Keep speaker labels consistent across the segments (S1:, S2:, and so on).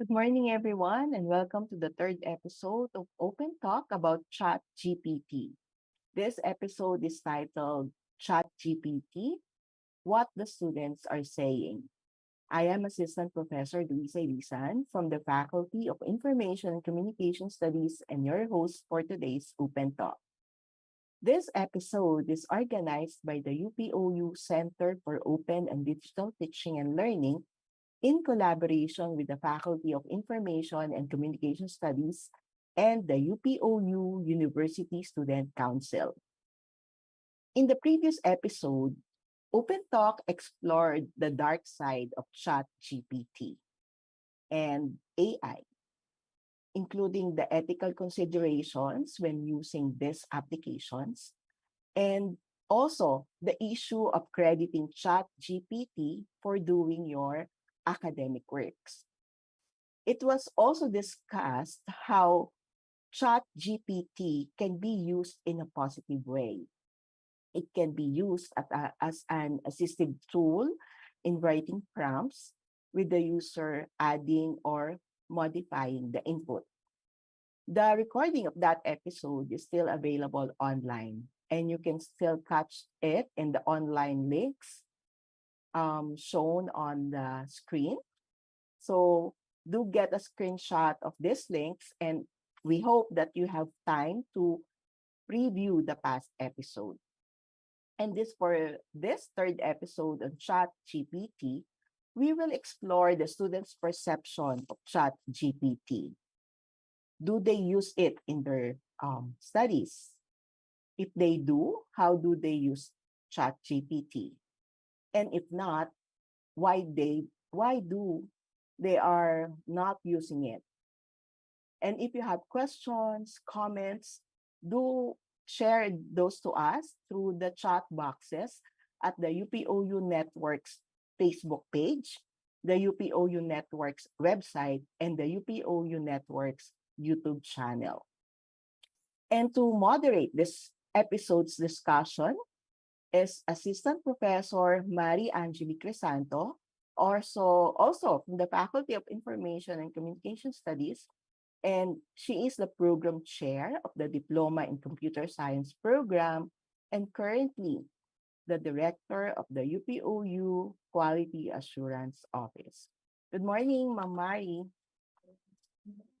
S1: Good morning, everyone, and welcome to the third episode of Open Talk about ChatGPT. This episode is titled ChatGPT: What the Students Are Saying. I am Assistant Professor Luisa Lisan from the Faculty of Information and Communication Studies and your host for today's Open Talk. This episode is organized by the UPOU Center for Open and Digital Teaching and Learning in collaboration with the Faculty of Information and Communication Studies and the UPOU University Student Council. In the previous episode, Open Talk explored the dark side of ChatGPT and AI, including the ethical considerations when using these applications, and also the issue of crediting ChatGPT for doing your academic works. It was also discussed how ChatGPT can be used in a positive way. It can be used as an assistive tool in writing prompts with the user adding or modifying the input. The recording of that episode is still available online, and you can still catch it in the online links shown on the screen. So do get a screenshot of these links, and we hope that you have time to preview the past episode. And this for this third episode on Chat GPT, we will explore the students' perception of Chat GPT. Do they use it in their studies? If they do, how do they use Chat GPT? And if not, why do they are not using it? And if you have questions, comments, do share those to us through the chat boxes at the UPOU Network's Facebook page, the UPOU Network's website, and the UPOU Network's YouTube channel. And to moderate this episode's discussion is Assistant Professor Mari Angeli Crisanto, also from the Faculty of Information and Communication Studies, and she is the program chair of the Diploma in Computer Science program and currently the director of the UPOU Quality Assurance Office. Good morning, Ma'am Mari.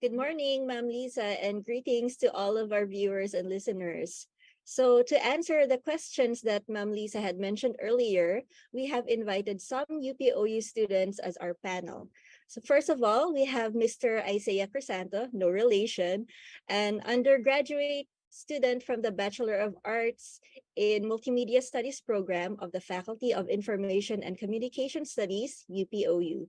S2: Good morning, Ma'am Lisa, and greetings to all of our viewers and listeners. So, to answer the questions that Ma'am Lisa had mentioned earlier, we have invited some UPOU students as our panel. So, first of all, we have Mr. Isaiah Crisanto, no relation, an undergraduate student from the Bachelor of Arts in Multimedia Studies program of the Faculty of Information and Communication Studies, UPOU.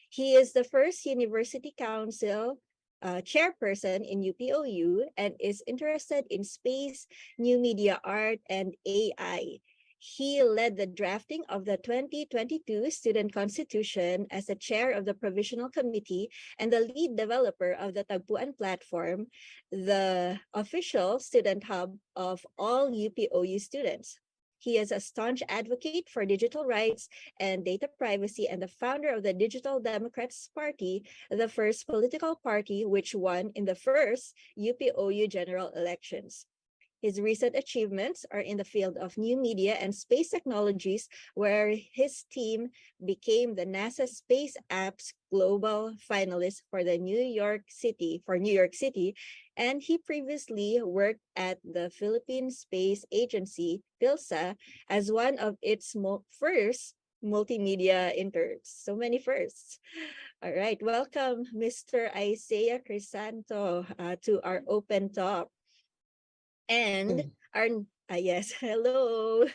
S2: He is the first University Council chairperson in UPOU and is interested in space, new media art, and AI. He led the drafting of the 2022 Student Constitution as the chair of the Provisional Committee and the lead developer of the Tagpuan platform, the official student hub of all UPOU students. He is a staunch advocate for digital rights and data privacy and the founder of the Digital Democrats Party, the first political party which won in the first UPOU general elections. His recent achievements are in the field of new media and space technologies, where his team became the NASA Space Apps Global Finalist for New York City, and he previously worked at the Philippine Space Agency, PhilSA, as one of its first multimedia interns. So many firsts. All right, welcome, Mr. Isaiah Crisanto, to our open talk. And our yes, hello.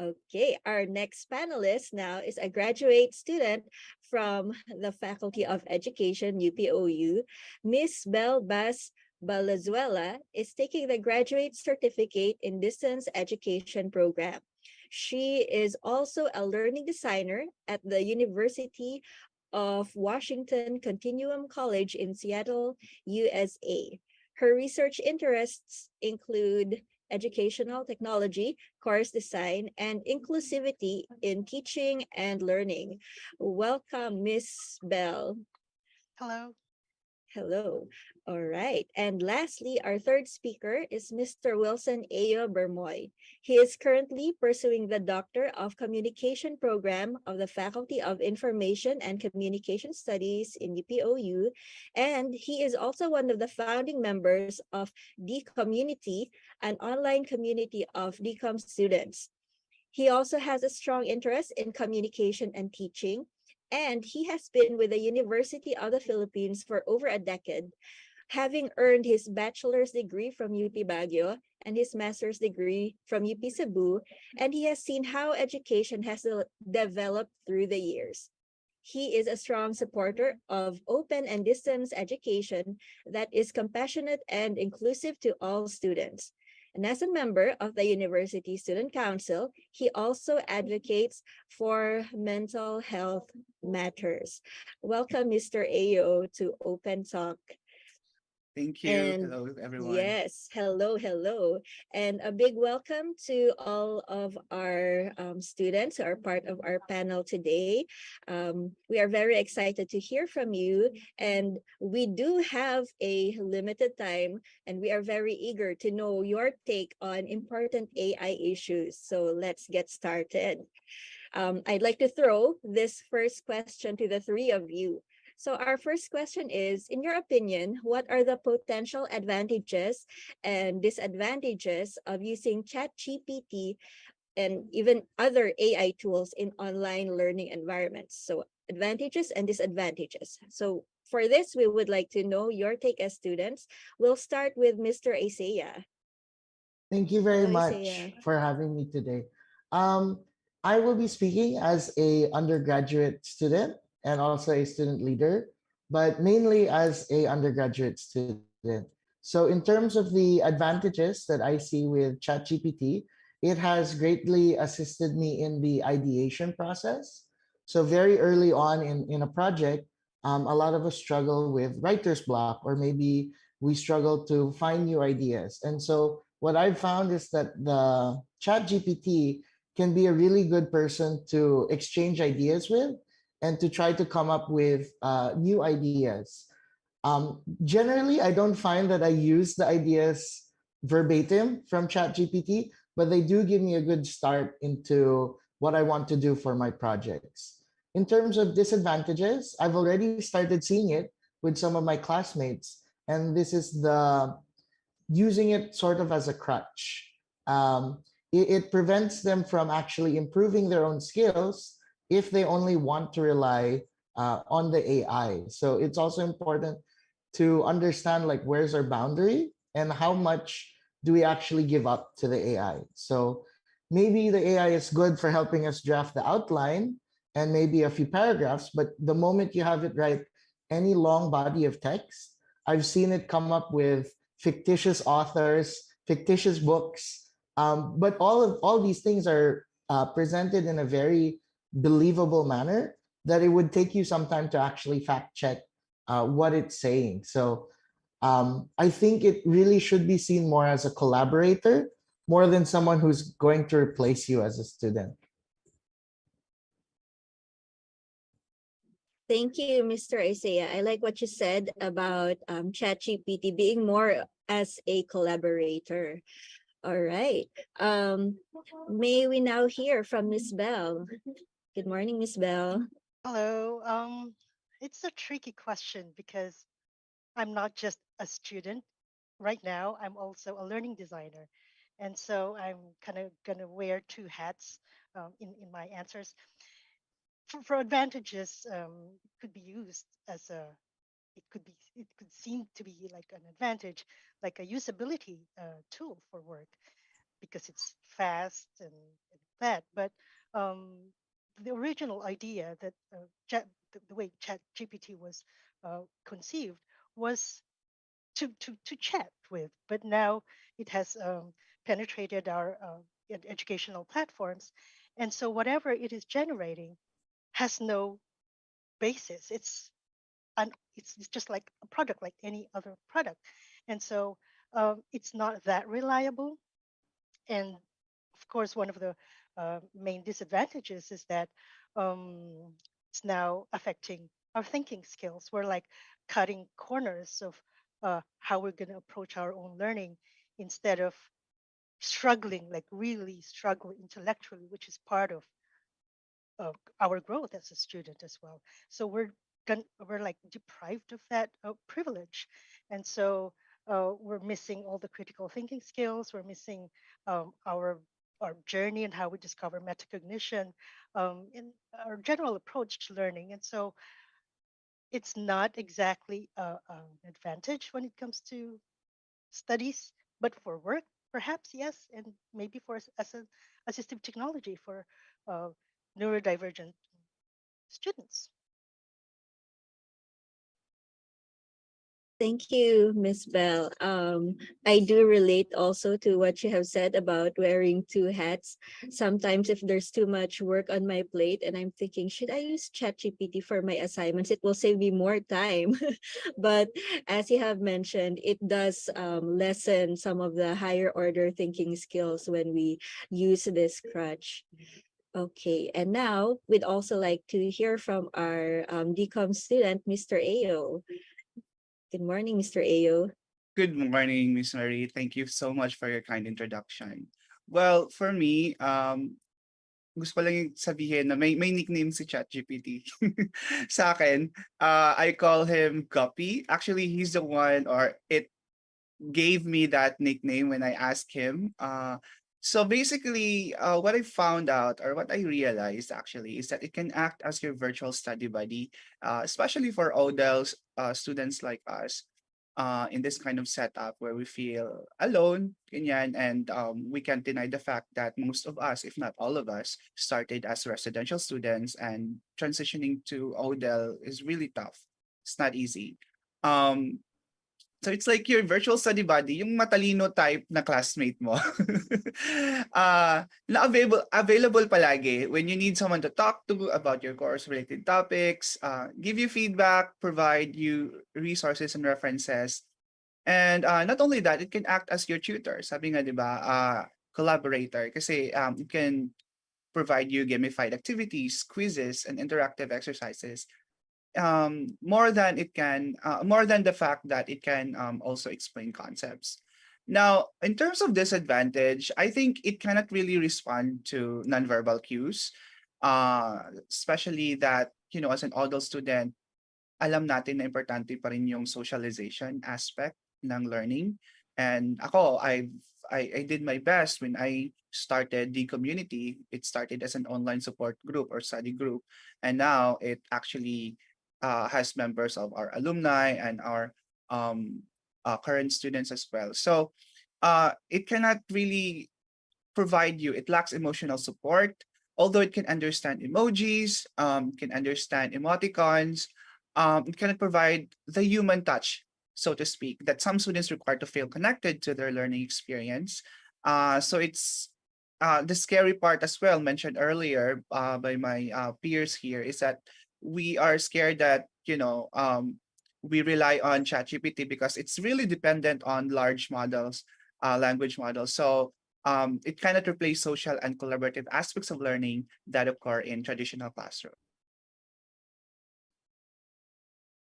S2: Okay, our next panelist now is a graduate student from the Faculty of Education, UPOU. Miss Belbas Balazuela is taking the graduate certificate in distance education program. She is also a learning designer at the University of Washington Continuum College in Seattle, USA. Her research interests include educational technology, course design, and inclusivity in teaching and learning. Welcome, Miss Bell.
S3: Hello.
S2: Hello. All right. And lastly, our third speaker is Mr. Wilson Ayo Bermoy. He is currently pursuing the Doctor of Communication program of the Faculty of Information and Communication Studies in UPOU. And he is also one of the founding members of the Community, an online community of DCOM students. He also has a strong interest in communication and teaching, and he has been with the University of the Philippines for over a decade, having earned his bachelor's degree from UP Baguio and his master's degree from UP Cebu, and he has seen how education has developed through the years. He is a strong supporter of open and distance education that is compassionate and inclusive to all students. And as a member of the University Student Council, he also advocates for mental health matters. Welcome, Mr. Ayo, to Open Talk.
S4: Thank you.
S2: And
S4: Hello, everyone.
S2: yes, hello, hello. And a big welcome to all of our students who are part of our panel today. We are very excited to hear from you. And we do have a limited time, and we are very eager to know your take on important AI issues. So let's get started. I'd like to throw this first question to the three of you. So our first question is, in your opinion, what are the potential advantages and disadvantages of using ChatGPT and even other AI tools in online learning environments? So advantages and disadvantages. So for this, we would like to know your take as students. We'll start with Mr. Isaiah.
S5: Thank you very
S2: Hello, Isaiah.
S5: much for having me today. Um, I will be speaking as a undergraduate student and also a student leader, but mainly as a undergraduate student. So in terms of the advantages that I see with ChatGPT, it has greatly assisted me in the ideation process. So very early on in a project, a lot of us struggle with writer's block, or maybe we struggle to find new ideas. And so what I've found is that the chat GPT can be a really good person to exchange ideas with and to try to come up with new ideas. Generally, I don't find that I use the ideas verbatim from ChatGPT, but they do give me a good start into what I want to do for my projects. In terms of disadvantages, I've already started seeing it with some of my classmates, and this is the using it sort of as a crutch. It prevents them from actually improving their own skills if they only want to rely on the AI. So it's also important to understand like where's our boundary and how much do we actually give up to the AI. So maybe the AI is good for helping us draft the outline and maybe a few paragraphs, but the moment you have it write any long body of text, I've seen it come up with fictitious authors, fictitious books, but all these things are presented in a very believable manner that it would take you some time to actually fact check what it's saying. So I think it really should be seen more as a collaborator more than someone who's going to replace you as a student.
S2: Thank you, Mr. Isaiah. I like what you said about ChatGPT being more as a collaborator. All right. May we now hear from Miss Bell? Good morning, Miss Bell.
S3: Hello. It's a tricky question because I'm not just a student. Right now, I'm also a learning designer. And so I'm kind of going to wear two hats in my answers. For advantages, it could be used as it could seem to be like an advantage, like a usability tool for work because it's fast and that. But um, the original idea that the way Chat GPT was conceived was to chat with, but now it has penetrated our educational platforms, and so whatever it is generating has no basis. It's just like a product, like any other product, and so it's not that reliable. And of course, one of the main disadvantages is that it's now affecting our thinking skills. We're like cutting corners of how we're going to approach our own learning instead of struggling, like really struggling intellectually, which is part of our growth as a student as well. So we're like deprived of that privilege, and so we're missing all the critical thinking skills. We're missing our journey and how we discover metacognition, in our general approach to learning. And so it's not exactly an advantage when it comes to studies, but for work, perhaps yes, and maybe for as an assistive technology for uh, neurodivergent students.
S2: Thank you, Miss Bell. I do relate also to what you have said about wearing two hats. Sometimes if there's too much work on my plate and I'm thinking, should I use ChatGPT for my assignments? It will save me more time. But as you have mentioned, it does lessen some of the higher order thinking skills when we use this crutch. Okay, and now we'd also like to hear from our DCOM student, Mr. Ayo. Good morning, Mr. Ayo.
S4: Good morning, Miss Marie. Thank you so much for your kind introduction. Well, for me, gusto ko lang yung sabihin na may nickname si ChatGPT. Sa akin, I call him Guppy. Actually, he's the one, or it gave me that nickname when I asked him. So basically, what I found out, or what I realized actually, is that it can act as your virtual study buddy, especially for ODELs, students like us. In this kind of setup where we feel alone, ganyan, and we can't deny the fact that most of us, if not all of us, started as residential students, and transitioning to ODEL is really tough. It's not easy. Um, So it's like your virtual study buddy, yung matalino type na classmate mo. Na available palagi when you need someone to talk to about your course related topics, give you feedback, provide you resources and references. And not only that, it can act as your tutor. Sabi nga, 'di ba, collaborator kasi it can provide you gamified activities, quizzes, and interactive exercises, more than the fact that it can also explain concepts. Now, in terms of disadvantage, I think it cannot really respond to nonverbal cues, especially that, as an adult student, alam natin na importante pa rin yung socialization aspect ng learning. And ako, I did my best when I started the community. It started as an online support group or study group, and now it actually has members of our alumni and our um, current students as well. So it cannot really provide you. It lacks emotional support, although it can understand emojis, can understand emoticons. It cannot provide the human touch, so to speak, that some students require to feel connected to their learning experience. So it's the scary part as well, mentioned earlier by my peers here, is that we are scared that we rely on ChatGPT because it's really dependent on large models, language models. So it cannot replace social and collaborative aspects of learning that occur in traditional classroom.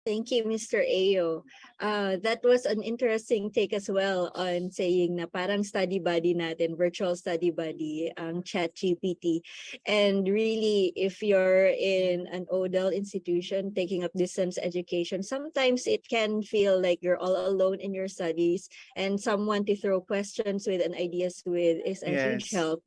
S2: Thank you, Mr. Ayo. That was an interesting take as well on saying na parang study buddy natin, virtual study buddy, ang ChatGPT. And really, if you're in an ODEL institution taking up distance education, sometimes it can feel like you're all alone in your studies, and someone to throw questions with and ideas with is a huge
S4: Yes.
S2: help.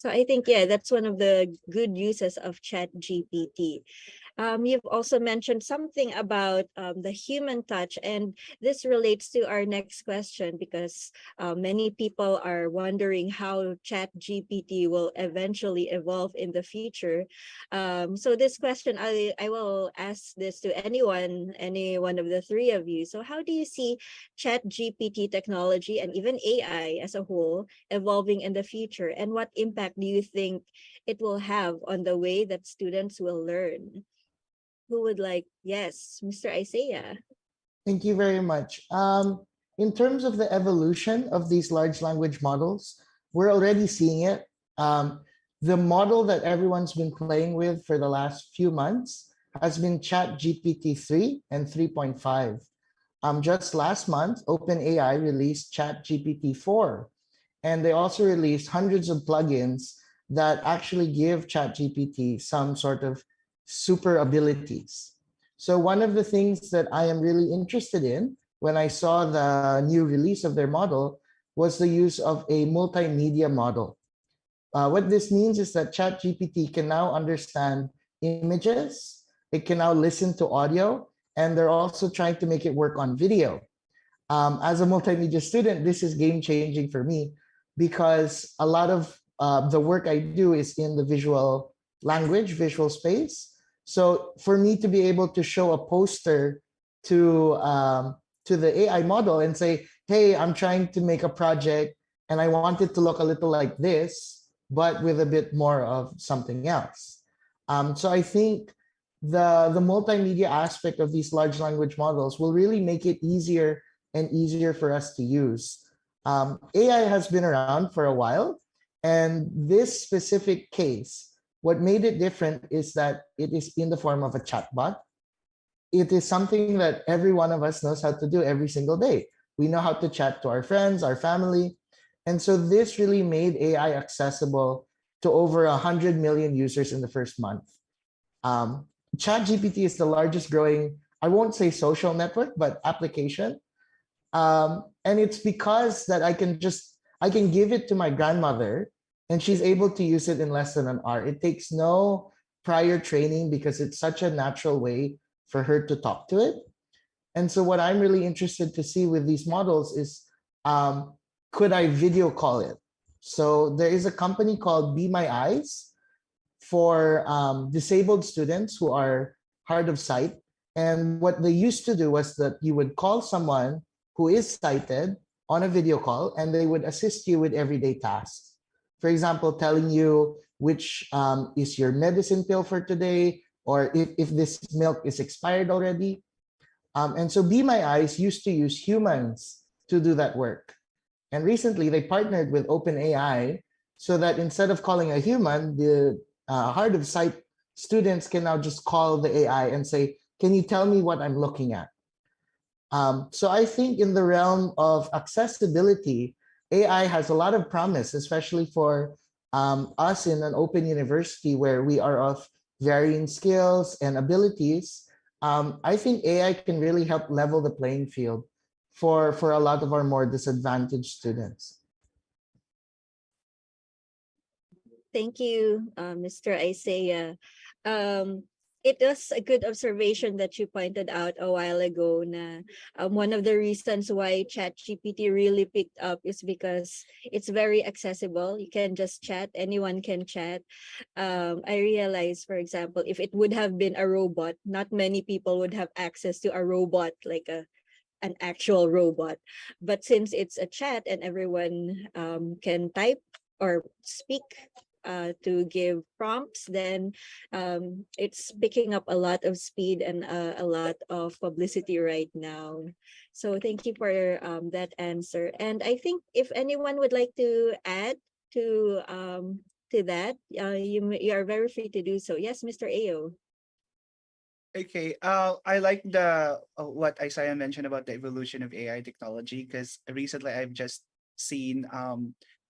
S2: So I think, yeah, that's one of the good uses of ChatGPT. You've also mentioned something about the human touch, and this relates to our next question because many people are wondering how ChatGPT will eventually evolve in the future. So this question, I will ask this to any one of the three of you. So how do you see ChatGPT technology and even AI as a whole evolving in the future, and what impact do you think it will have on the way that students will learn? Who would like? Yes, Mr. Isaiah.
S5: Thank you very much. In terms of the evolution of these large language models, we're already seeing it. The model that everyone's been playing with for the last few months has been Chat GPT 3 and 3.5. Just last month, OpenAI released Chat GPT 4, and they also released hundreds of plugins that actually give ChatGPT some sort of super abilities. So one of the things that I am really interested in when I saw the new release of their model was the use of a multimedia model. What this means is that ChatGPT can now understand images, it can now listen to audio, and they're also trying to make it work on video. As a multimedia student, this is game changing for me because a lot of the work I do is in the visual language, visual space. So for me to be able to show a poster to to the AI model and say, "Hey, I'm trying to make a project and I want it to look a little like this, but with a bit more of something else." So I think the multimedia aspect of these large language models will really make it easier and easier for us to use. AI has been around for a while, and this specific case, what made it different is that it is in the form of a chatbot. It is something that every one of us knows how to do every single day. We know how to chat to our friends, our family. And so this really made AI accessible to over 100 million users in the first month. Um, ChatGPT is the largest growing, I won't say social network, but application. And it's because that I can give it to my grandmother and she's able to use it in less than an hour. It takes no prior training because it's such a natural way for her to talk to it. And so what I'm really interested to see with these models is, could I video call it? So there is a company called Be My Eyes for disabled students who are hard of sight. And what they used to do was that you would call someone who is sighted on a video call and they would assist you with everyday tasks. For example, telling you which is your medicine pill for today, or if this milk is expired already. And so Be My Eyes used to use humans to do that work. And recently they partnered with OpenAI so that instead of calling a human, the hard of sight students can now just call the AI and say, "Can you tell me what I'm looking at?" So I think in the realm of accessibility, AI has a lot of promise, especially for us in an open university where we are of varying skills and abilities. I think AI can really help level the playing field for a lot of our more disadvantaged students.
S2: Thank you, Mr. Isaiah. Um, it was a good observation that you pointed out a while ago na one of the reasons why ChatGPT really picked up is because it's very accessible. You can just chat, anyone can chat. I realized, for example, if it would have been a robot, not many people would have access to a robot like an actual robot. But since it's a chat and everyone can type or speak to give prompts, then it's picking up a lot of speed and a lot of publicity right now. So thank you for that answer. And I think if anyone would like to add to that, you are very free to do so. Yes, Mr. Ao.
S4: Okay. I like the what Isaiah mentioned about the evolution of AI technology because recently I've just seen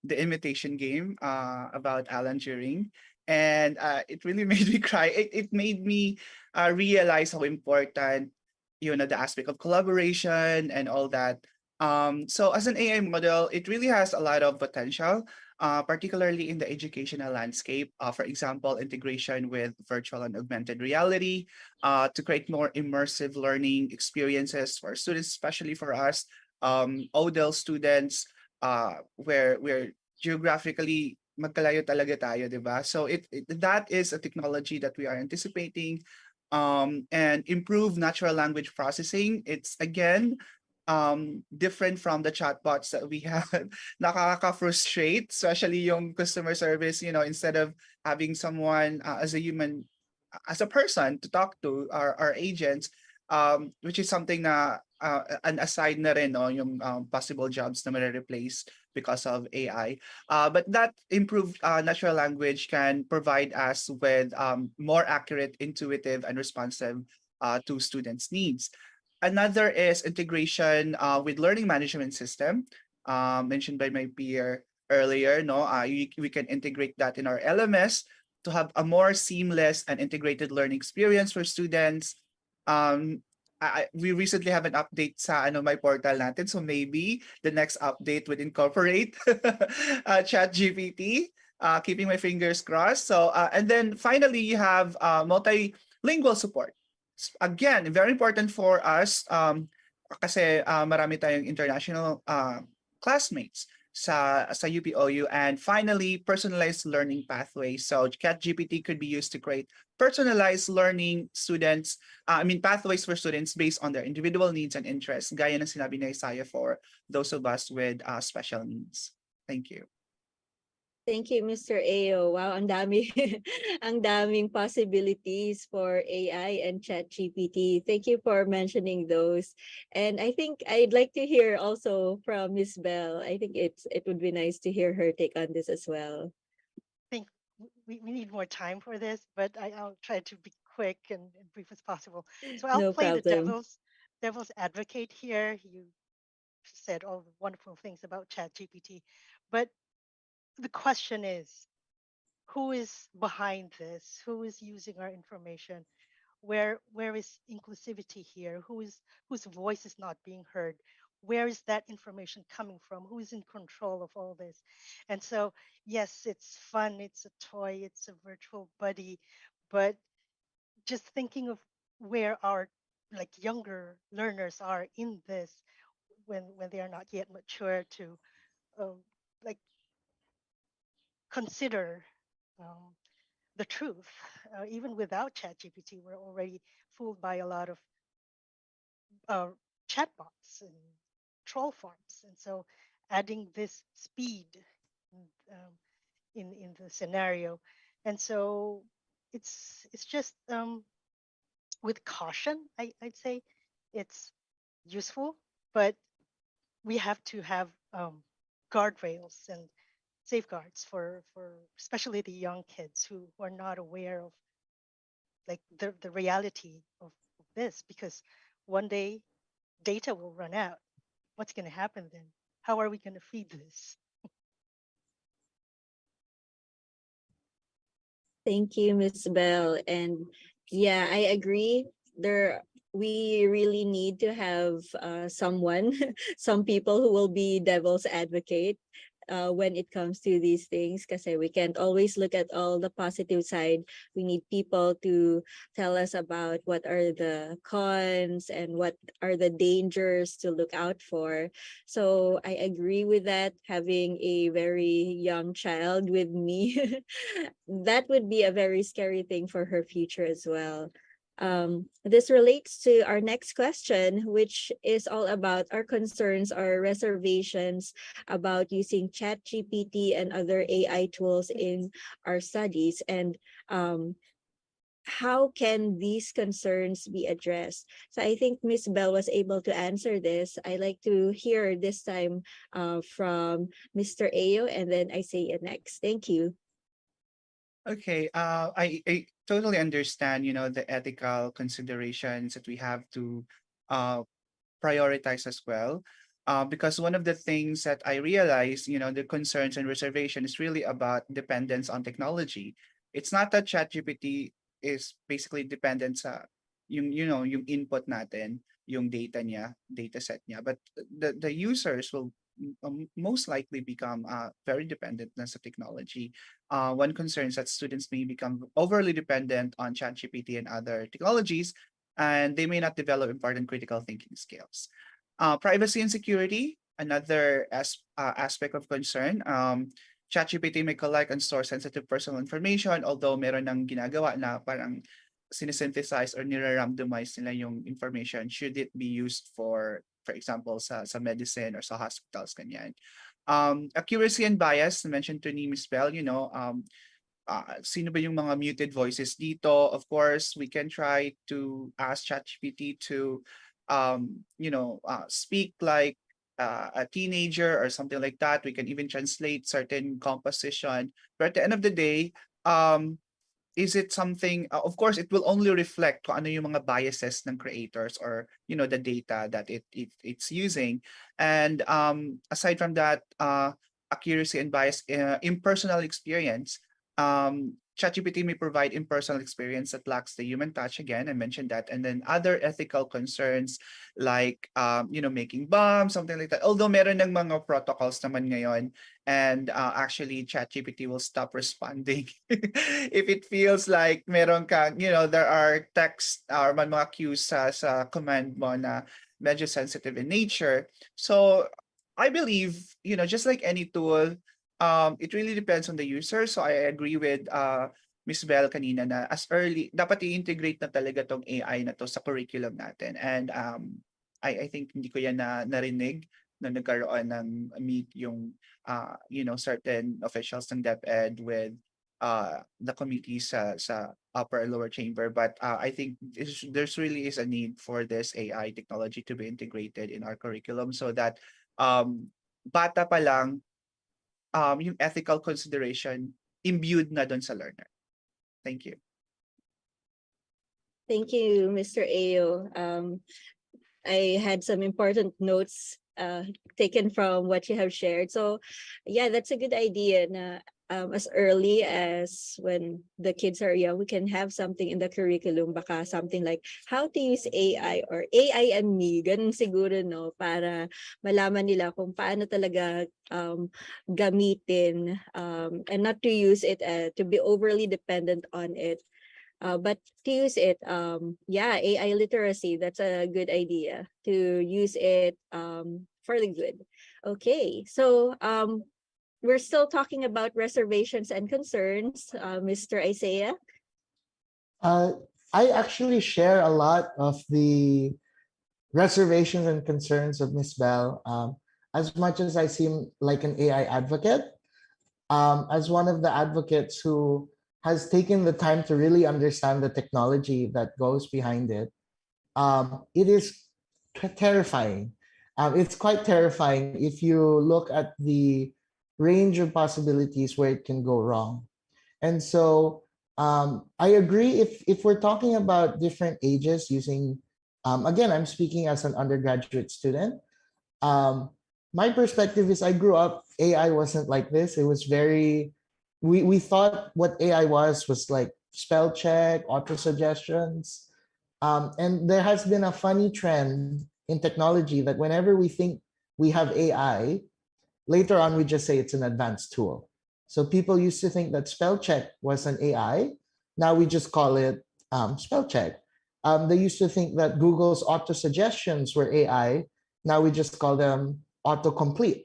S4: the Imitation Game about Alan Turing, and it really made me cry. It made me realize how important the aspect of collaboration and all that. So as an AI model, it really has a lot of potential, particularly in the educational landscape. For example, integration with virtual and augmented reality to create more immersive learning experiences for students, especially for us, ODEL students, where geographically magkalayo talaga tayo, di ba? So that is a technology that we are anticipating, and improve natural language processing. It's again different from the chatbots that we have. Nakaka-frustrate, especially yung customer service, instead of having someone as a human, as a person to talk to our agents, which is something na an aside na rin, no, yung possible jobs na replace because of AI. But that improved natural language can provide us with more accurate, intuitive, and responsive to students' needs. Another is integration with learning management system, mentioned by my peer earlier. No, we can integrate that in our LMS to have a more seamless and integrated learning experience for students. Um, we recently have an update sa my portal natin, so maybe the next update would incorporate ChatGPT. Keeping my fingers crossed. So and then finally you have multilingual support. Again, very important for us kasi marami tayong international classmates sa UPOU. And finally, personalized learning pathways. So ChatGPT could be used to create personalized learning pathways for students based on their individual needs and interests, gaya ng sinabi ni Isaiah for those of us with special needs. Thank you.
S2: Thank you, Mr. Ao. Wow, ang dami, ang daming possibilities for AI and ChatGPT. Thank you for mentioning those. And I think I'd like to hear also from Miss Bell. I think it would be nice to hear her take on this as well.
S3: Think we need more time for this, but I'll try to be quick and brief as possible. So I'll
S2: No
S3: play the
S2: problem.
S3: devil's advocate here. You said all the wonderful things about ChatGPT, but the question is, who is behind this? Who is using our information? Where is inclusivity here? Whose voice is not being heard? Where is that information coming from? Who is in control of all this? And so, yes, it's fun, it's a toy, it's a virtual buddy, but just thinking of where our like younger learners are in this when they are not yet mature to um, like consider um, the truth. Even without ChatGPT, we're already fooled by a lot of uh, chatbots and troll farms, and so adding this speed um, in the scenario, and so it's just with caution. I'd say it's useful, but we have to have guardrails and safeguards for especially the young kids who are not aware of like the reality of this, because one day data will run out. What's going to happen then? How are we going to feed this?
S2: Thank you, Miss Bell. And yeah, I agree. We really need to have someone, some people who will be devil's advocate when it comes to these things, because we can't always look at all the positive side. We need people to tell us about what are the cons and what are the dangers to look out for. So I agree with that. Having a very young child with me, that would be a very scary thing for her future as well. This relates to our next question, which is all about our concerns, our reservations about using ChatGPT and other AI tools in our studies, and how can these concerns be addressed? So I think Miss Bell was able to answer this. I like to hear this time from Mr. Ayo, and then I say it next. Thank you.
S4: Okay, I totally understand, the ethical considerations that we have to uh, prioritize as well. Because one of the things that I realized, the concerns and reservation is really about dependence on technology. It's not that ChatGPT is basically dependent sa yung input natin, yung data set niya, but the users will most likely become very dependent na sa technology. One concern is that students may become overly dependent on ChatGPT and other technologies, and they may not develop important critical thinking skills. Privacy and security, another aspect of concern. ChatGPT may collect and store sensitive personal information, although meron ng ginagawa na parang sinesynthesize or nire-randomize nila yung information should it be used for example, sa medicine or sa hospitals, ganyan. Accuracy and bias, mentioned to ni Miss Bell, sino ba yung mga muted voices dito? Of course, we can try to ask ChatGPT to speak like a teenager or something like that. We can even translate certain composition. But at the end of the day, um, is it something, of course it will only reflect kung ano yung mga biases ng creators, or the data that it's using. And aside from that, accuracy and bias, impersonal experience, ChatGPT may provide impersonal experience that lacks the human touch. Again, I mentioned that. And then other ethical concerns like making bombs, something like that. Although meron ng mga protocols naman ngayon, and actually ChatGPT will stop responding if it feels like meron kang, there are text or mga cues sa command mo na medyo sensitive in nature. So I believe, just like any tool, it really depends on the user. So I agree with Miss Bell kanina na as early, dapat i-integrate na talaga tong AI na to sa curriculum natin. And I think hindi ko yan narinig na nagkaroon ng meet yung certain officials ng DepEd with the committee sa upper and lower chamber. But I think there's really is a need for this AI technology to be integrated in our curriculum, so that bata pa lang, yung ethical consideration imbued na doon sa learner. Thank you.
S2: Thank you, Mr. Ayo. I had some important notes taken from what you have shared. So yeah, that's a good idea na as early as when the kids are young, we can have something in the curriculum, baka something like how to use AI or AI and me, ganun siguro, no, para malaman nila kung paano talaga gamitin, and not to use it to be overly dependent on it. But to use it, yeah, AI literacy, that's a good idea to use it for the good. Okay, so we're still talking about reservations and concerns, Mr. Isaiah.
S5: Uh, I actually share a lot of the reservations and concerns of Miss Bell. As much as I seem like an AI advocate, as one of the advocates who has taken the time to really understand the technology that goes behind it, it is terrifying. It's quite terrifying if you look at the range of possibilities where it can go wrong. And so I agree if we're talking about different ages using, again, I'm speaking as an undergraduate student. Um, my perspective is I grew up, AI wasn't like this. It was very, we thought what AI was like spell check, auto suggestions. And there has been a funny trend in technology that whenever we think we have AI, later on we just say it's an advanced tool. So people used to think that spell check was an AI. Now we just call it spell check. They used to think that Google's auto suggestions were AI. Now we just call them autocomplete.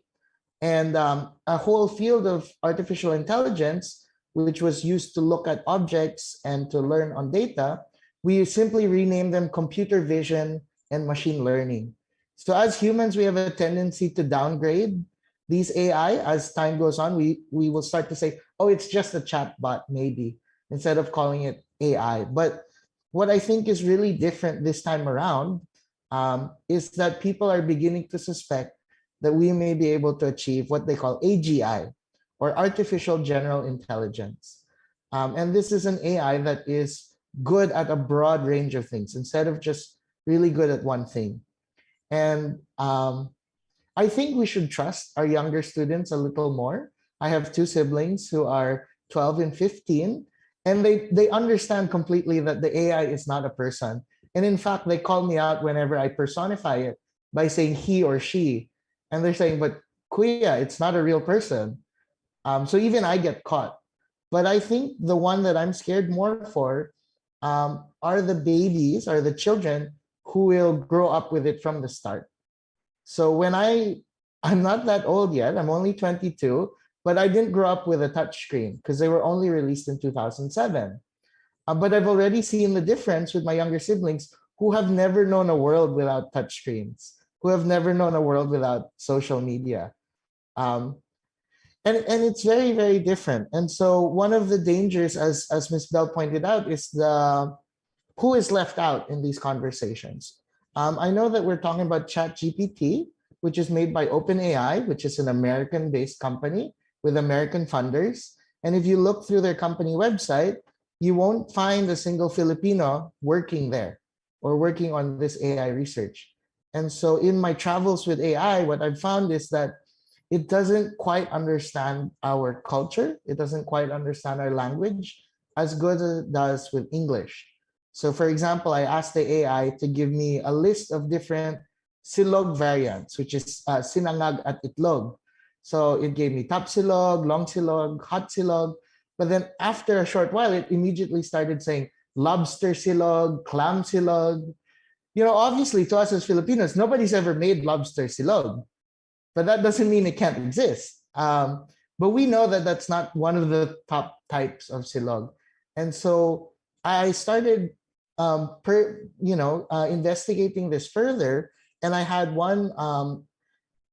S5: And a whole field of artificial intelligence, which was used to look at objects and to learn on data, we simply rename them computer vision and machine learning. So as humans, we have a tendency to downgrade these AI as time goes on. We will start to say, oh, it's just a chatbot, maybe, instead of calling it AI. But what I think is really different this time around is that people are beginning to suspect that we may be able to achieve what they call AGI, or artificial general intelligence. And this is an AI that is good at a broad range of things instead of just really good at one thing. And I think we should trust our younger students a little more. I have two siblings who are 12 and 15, and they understand completely that the AI is not a person. And in fact, they call me out whenever I personify it by saying he or she. And they're saying, but Kuya, it's not a real person. So even I get caught. But I think the one that I'm scared more for are the babies, are the children who will grow up with it from the start. So I'm not that old yet, I'm only 22, but I didn't grow up with a touchscreen because they were only released in 2007. But I've already seen the difference with my younger siblings who have never known a world without touchscreens, who have never known a world without social media. Um, and it's very, very different. And so one of the dangers, as Ms. Bell pointed out, is the who is left out in these conversations. I know that we're talking about ChatGPT, which is made by OpenAI, which is an American-based company with American funders. And if you look through their company website, you won't find a single Filipino working there or working on this AI research. And so in my travels with AI, what I've found is that it doesn't quite understand our culture. It doesn't quite understand our language as good as it does with English. So for example, I asked the AI to give me a list of different silog variants, which is sinangag at itlog. So it gave me top silog, long silog, hot silog. But then after a short while, it immediately started saying lobster silog, clam silog. You know, obviously to us as Filipinos, nobody's ever made lobster silog, but that doesn't mean it can't exist. But we know that that's not one of the top types of silog. And so I started, investigating this further. And I had one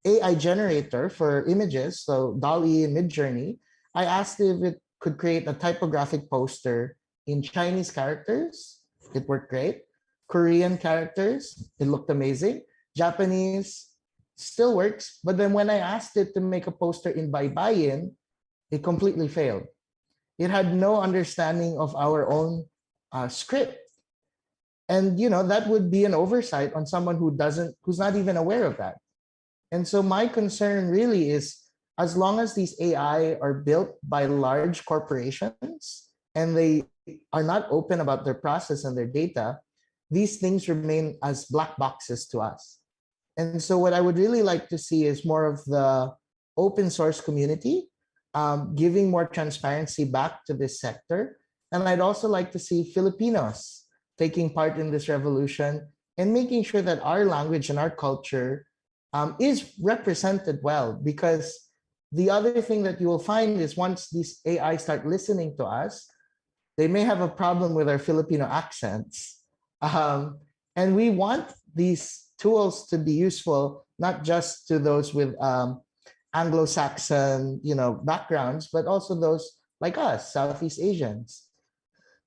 S5: AI generator for images, so DALL-E and Midjourney. I asked if it could create a typographic poster in Chinese characters. It worked great. Korean characters, it looked amazing. Japanese still works, but then when I asked it to make a poster in Baybayin, it completely failed. It had no understanding of our own script, and that would be an oversight on someone who's not even aware of that. And so my concern really is, as long as these AI are built by large corporations and they are not open about their process and their data, these things remain as black boxes to us. And so what I would really like to see is more of the open source community, giving more transparency back to this sector. And I'd also like to see Filipinos taking part in this revolution and making sure that our language and our culture is represented well. Because the other thing that you will find is, once these AI start listening to us, they may have a problem with our Filipino accents. Um, and we want these tools to be useful, not just to those with Anglo-Saxon, backgrounds, but also those like us, Southeast Asians.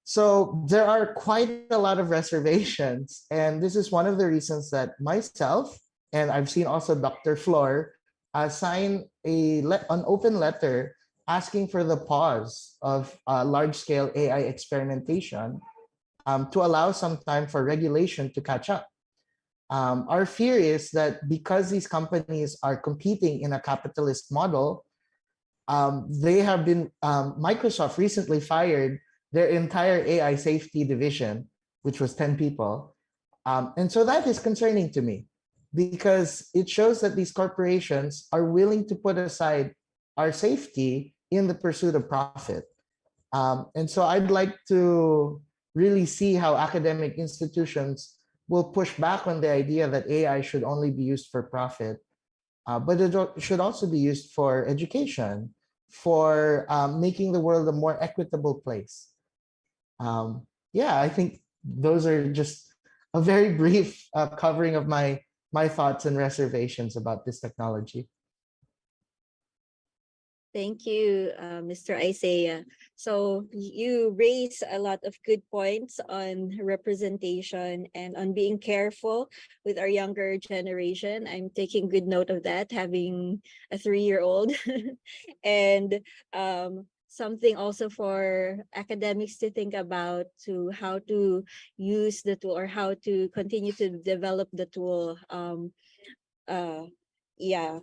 S5: So there are quite a lot of reservations, and this is one of the reasons that myself, and I've seen also Dr. Floor, sign an open letter asking for the pause of large-scale AI experimentation, to allow some time for regulation to catch up. Our fear is that because these companies are competing in a capitalist model, they have been, Microsoft recently fired their entire AI safety division, which was 10 people. And so that is concerning to me, because it shows that these corporations are willing to put aside our safety in the pursuit of profit. And so I'd like to really see how academic institutions will push back on the idea that AI should only be used for profit, but it should also be used for education, for making the world a more equitable place. Yeah, I think those are just a very brief covering of my thoughts and reservations about this technology.
S2: Thank you, Mr. Isaiah. So you raise a lot of good points on representation and on being careful with our younger generation. I'm taking good note of that, having a 3-year-old. And something also for academics to think about, to how to use the tool or how to continue to develop the tool. Uh, yeah,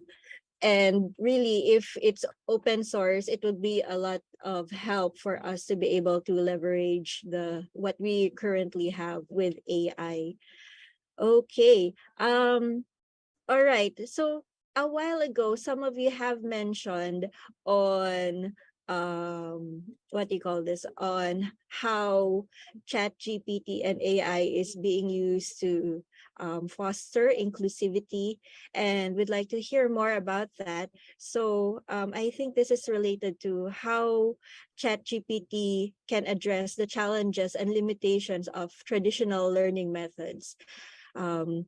S2: and really, if it's open source, it would be a lot of help for us to be able to leverage the what we currently have with AI. Okay. All right. So a while ago, some of you have mentioned on what do you call this, on how chat gpt and AI is being used to foster inclusivity, and we'd like to hear more about that. So I think this is related to how chat gpt can address the challenges and limitations of traditional learning methods. um,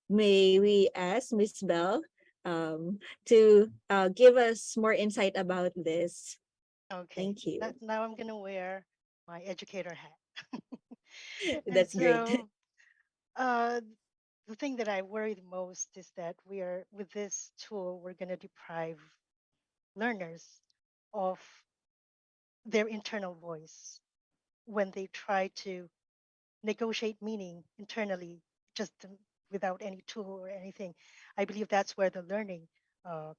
S2: May we ask Miss Bell to give us more insight about this?
S3: Okay.
S2: Thank you.
S3: Now I'm gonna wear my educator hat. And
S2: That's great.
S3: so, uh, the thing that I worry the most is that we are, with this tool, we're going to deprive learners of their internal voice when they try to negotiate meaning internally, just without any tool or anything. I believe that's where the learning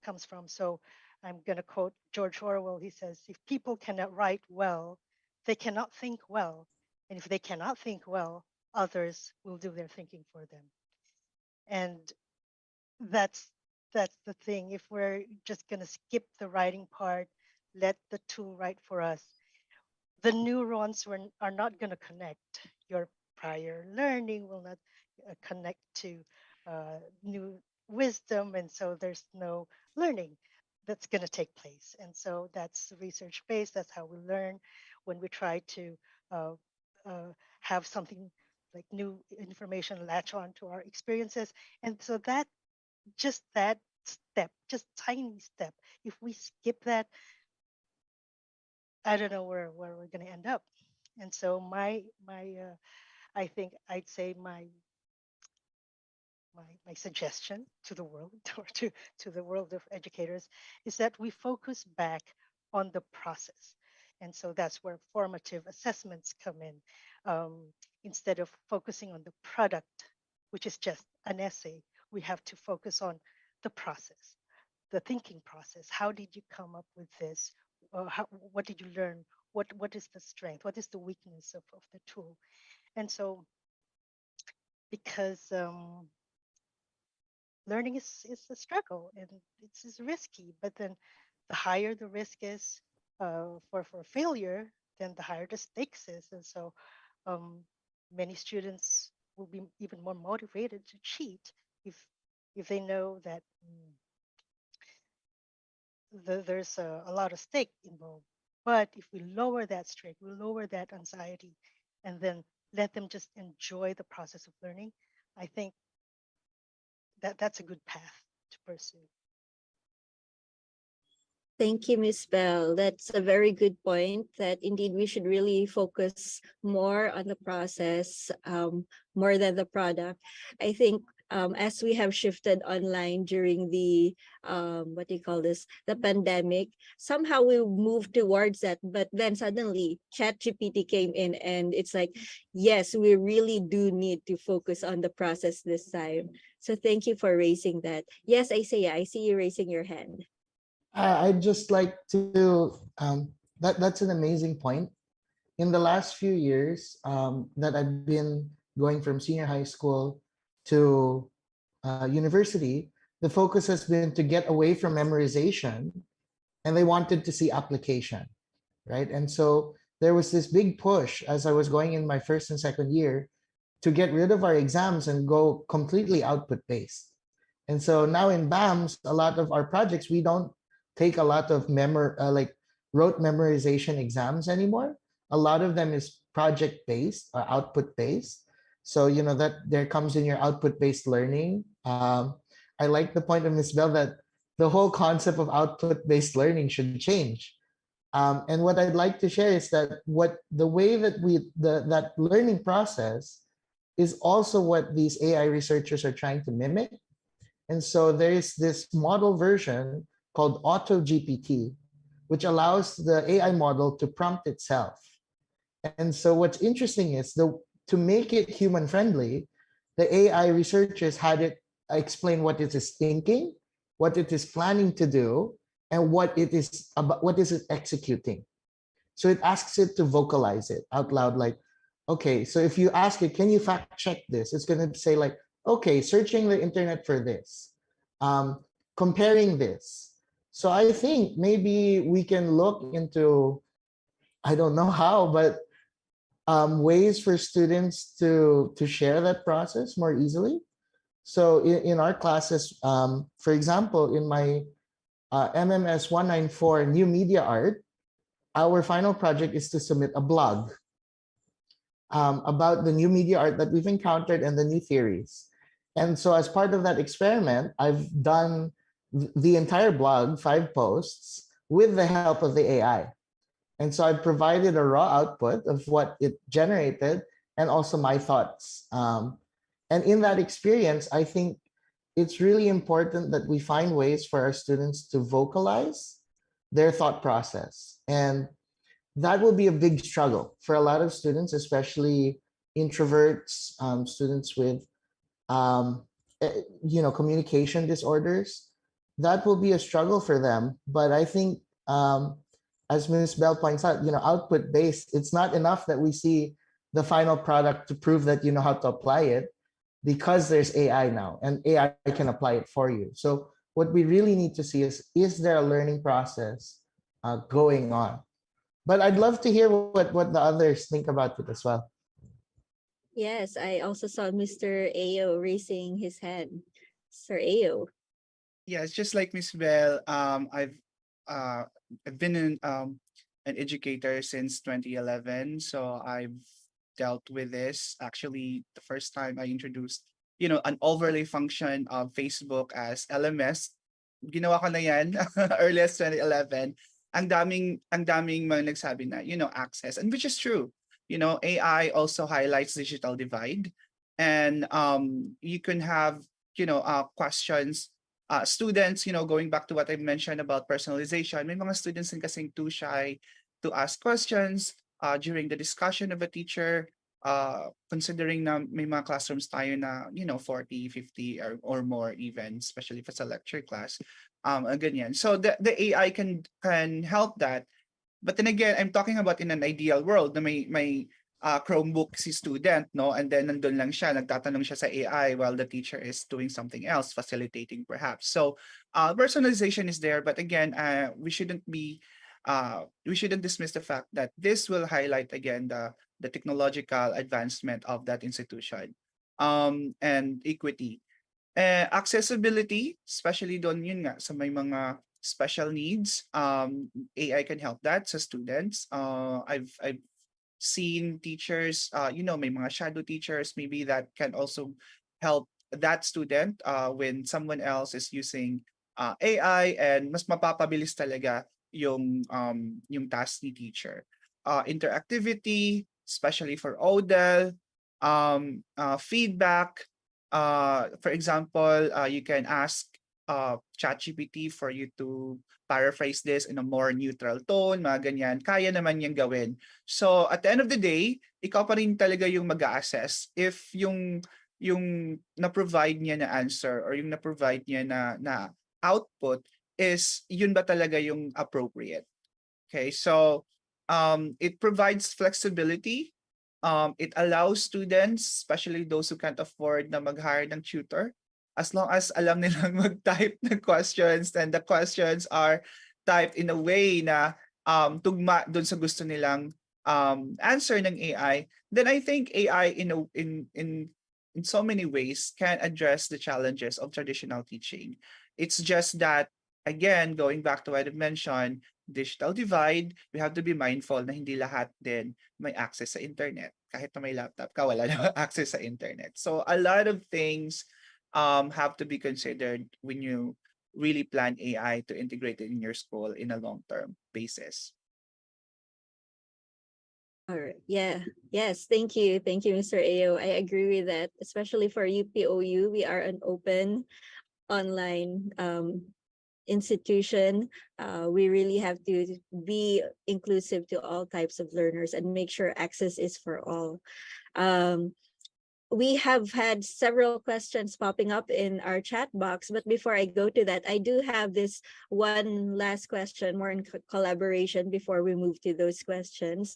S3: comes from. So I'm going to quote George Orwell. He says, if people cannot write well, they cannot think well. And if they cannot think well, others will do their thinking for them. And that's that's the thing. If we're just going to skip the writing part, let the tool write for us, the neurons are not going to connect. Your prior learning will not connect to new wisdom, and so there's no learning that's going to take place. And so that's research based. That's how we learn. When we try to uh, uh, have something like new information latch on to our experiences, and so that step, just tiny step, if we skip that, I don't know where we're going to end up. And so I think I'd say my suggestion to the world, or to the world of educators, is that we focus back on the process. And so that's where formative assessments come in. Instead of focusing on the product, which is just an essay, we have to focus on the process, the thinking process. How did you come up with this? What did you learn? What is the strength? What is the weakness of the tool? And so, because learning is a struggle, and it's risky, but then the higher the risk is for failure, then the higher the stakes is. And so um, many students will be even more motivated to cheat if they know that there's a lot of stake involved. But if we lower that stake, we lower that anxiety, and then let them just enjoy the process of learning, I think that's a good path to pursue.
S2: Thank you, Miss Bell. That's a very good point that indeed we should really focus more on the process, more than the product. I think as we have shifted online during the what do you call this, the pandemic, somehow we moved towards that, but then suddenly ChatGPT came in, and it's like, yes, we really do need to focus on the process this time. So thank you for raising that. Yes, I see you raising your hand.
S5: I'd just like to that's an amazing point. In the last few years that I've been going from senior high school to university, the focus has been to get away from memorization, and they wanted to see application, right? And so there was this big push as I was going in my first and second year to get rid of our exams and go completely output based. And so now in BAMS, a lot of our projects, we don't take a lot of like rote memorization exams anymore. A lot of them is project based or output based. So, you know, that there comes in your output based learning. I like the point of Ms. Bell that the whole concept of output based learning should change. And what I'd like to share is that what the way that that learning process is also what these AI researchers are trying to mimic. And so there is this model version called Auto GPT, which allows the AI model to prompt itself. And so what's interesting is to make it human friendly, the AI researchers had it explain what it is thinking, what it is planning to do, and what is it executing. So it asks it to vocalize it out loud, like, okay, so if you ask it, can you fact check this? It's going to say like, okay, searching the internet for this, comparing this. So I think maybe we can look into, I don't know how, but ways for students to share that process more easily. So in our classes, for example, in my MMS 194 New Media Art, our final project is to submit a blog about the new media art that we've encountered and the new theories. And so as part of that experiment, I've done the entire blog, 5 posts, with the help of the AI. And so I've provided a raw output of what it generated and also my thoughts. And in that experience, I think it's really important that we find ways for our students to vocalize their thought process. And that will be a big struggle for a lot of students, especially introverts, students with communication disorders. That will be a struggle for them. But I think, as Ms. Bell points out, output based, it's not enough that we see the final product to prove that you know how to apply it, because there's AI now and AI can apply it for you. So what we really need to see is there a learning process going on? But I'd love to hear what the others think about it as well.
S2: Yes, I also saw Mr. Ao raising his hand. Sir Ao.
S4: Yeah, it's just like Miss Bell. Uh, I've been an educator since 2011, so I've dealt with this. Actually, the first time I introduced, an overlay function of Facebook as LMS, ginawa ko na yan early as 2011. Ang daming mga nagsabi na, access, and which is true. AI also highlights digital divide, and you can have, questions, students, going back to what I mentioned about personalization, may mga students din kasing too shy to ask questions during the discussion of a teacher, considering na may mga classrooms tayo na, 40, 50 or more even, especially if it's a lecture class, ganyan. So the AI can help that. But then again, I'm talking about in an ideal world na may Chromebook si student, no? And then nandun lang siya, nagtatanong siya sa AI while the teacher is doing something else, facilitating perhaps. So personalization is there, but again, we shouldn't dismiss the fact that this will highlight again the technological advancement of that institution, and equity. Accessibility, especially doon yun nga sa may mga special needs, AI can help that sa students. I've seen teachers, may mga shadow teachers maybe that can also help that student when someone else is using AI, and mas mapapabilis talaga yung task ni teacher. Interactivity, especially for ODEL, feedback. For example, you can ask ChatGPT for you to paraphrase this in a more neutral tone, mga ganyan. Kaya naman niyang gawin. So at the end of the day, ikaw pa rin talaga yung mag-a-assess if yung na-provide niya na answer or yung na-provide niya na output is yun ba talaga yung appropriate. Okay, so it provides flexibility. It allows students, especially those who can't afford na mag-hire ng tutor, as long as alam nilang mag-type ng questions and the questions are typed in a way na tugma dun sa gusto nilang answer ng AI, then I think AI in so many ways can address the challenges of traditional teaching. It's just that, again, going back to what I mentioned, digital divide, we have to be mindful na hindi lahat din may access sa internet. Kahit na may laptop ka, wala na access sa internet. So a lot of things have to be considered when you really plan AI to integrate it in your school in a long-term basis.
S2: All right. Yeah. Yes. Thank you. Thank you, Mr. Ao. I agree with that. Especially for UPOU, we are an open online institution. We really have to be inclusive to all types of learners and make sure access is for all. We have had several questions popping up in our chat box, but before I go to that, I do have this one last question, more in collaboration before we move to those questions.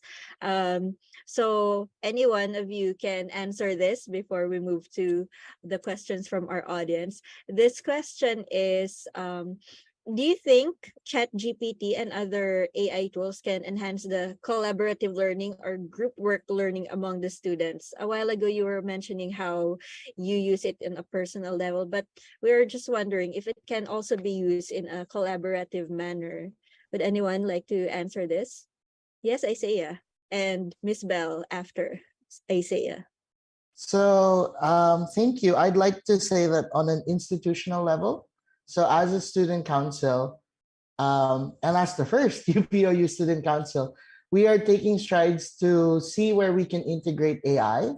S2: So any one of you can answer this before we move to the questions from our audience. This question is, do you think ChatGPT and other AI tools can enhance the collaborative learning or group work learning among the students? A while ago, you were mentioning how you use it in a personal level, but we were just wondering if it can also be used in a collaborative manner. Would anyone like to answer this? Yes, Isaiah, and Miss Bell after Isaiah.
S5: So thank you. I'd like to say that on an institutional level, so as a student council, and as the first UPOU student council, we are taking strides to see where we can integrate AI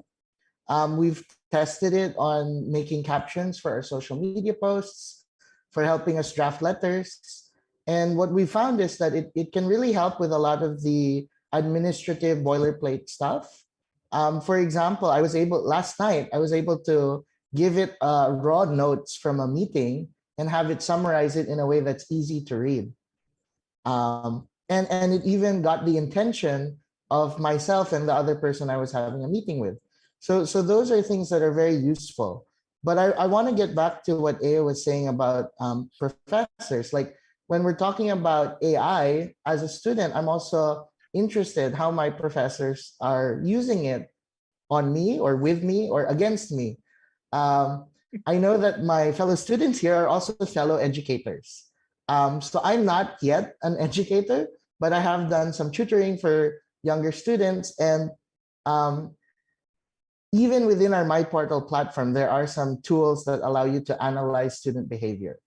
S5: We've tested it on making captions for our social media posts, for helping us draft letters. And what we found is that it can really help with a lot of the administrative boilerplate stuff. For example, last night, I was able to give it raw notes from a meeting and have it summarize it in a way that's easy to read. And it even got the intention of myself and the other person I was having a meeting with. So those are things that are very useful. But I want to get back to what Aya was saying about professors. Like when we're talking about AI, as a student, I'm also interested how my professors are using it on me or with me or against me. Um, I know that my fellow students here are also fellow educators. So I'm not yet an educator, but I have done some tutoring for younger students. And um, even within our My Portal platform, there are some tools that allow you to analyze student behavior.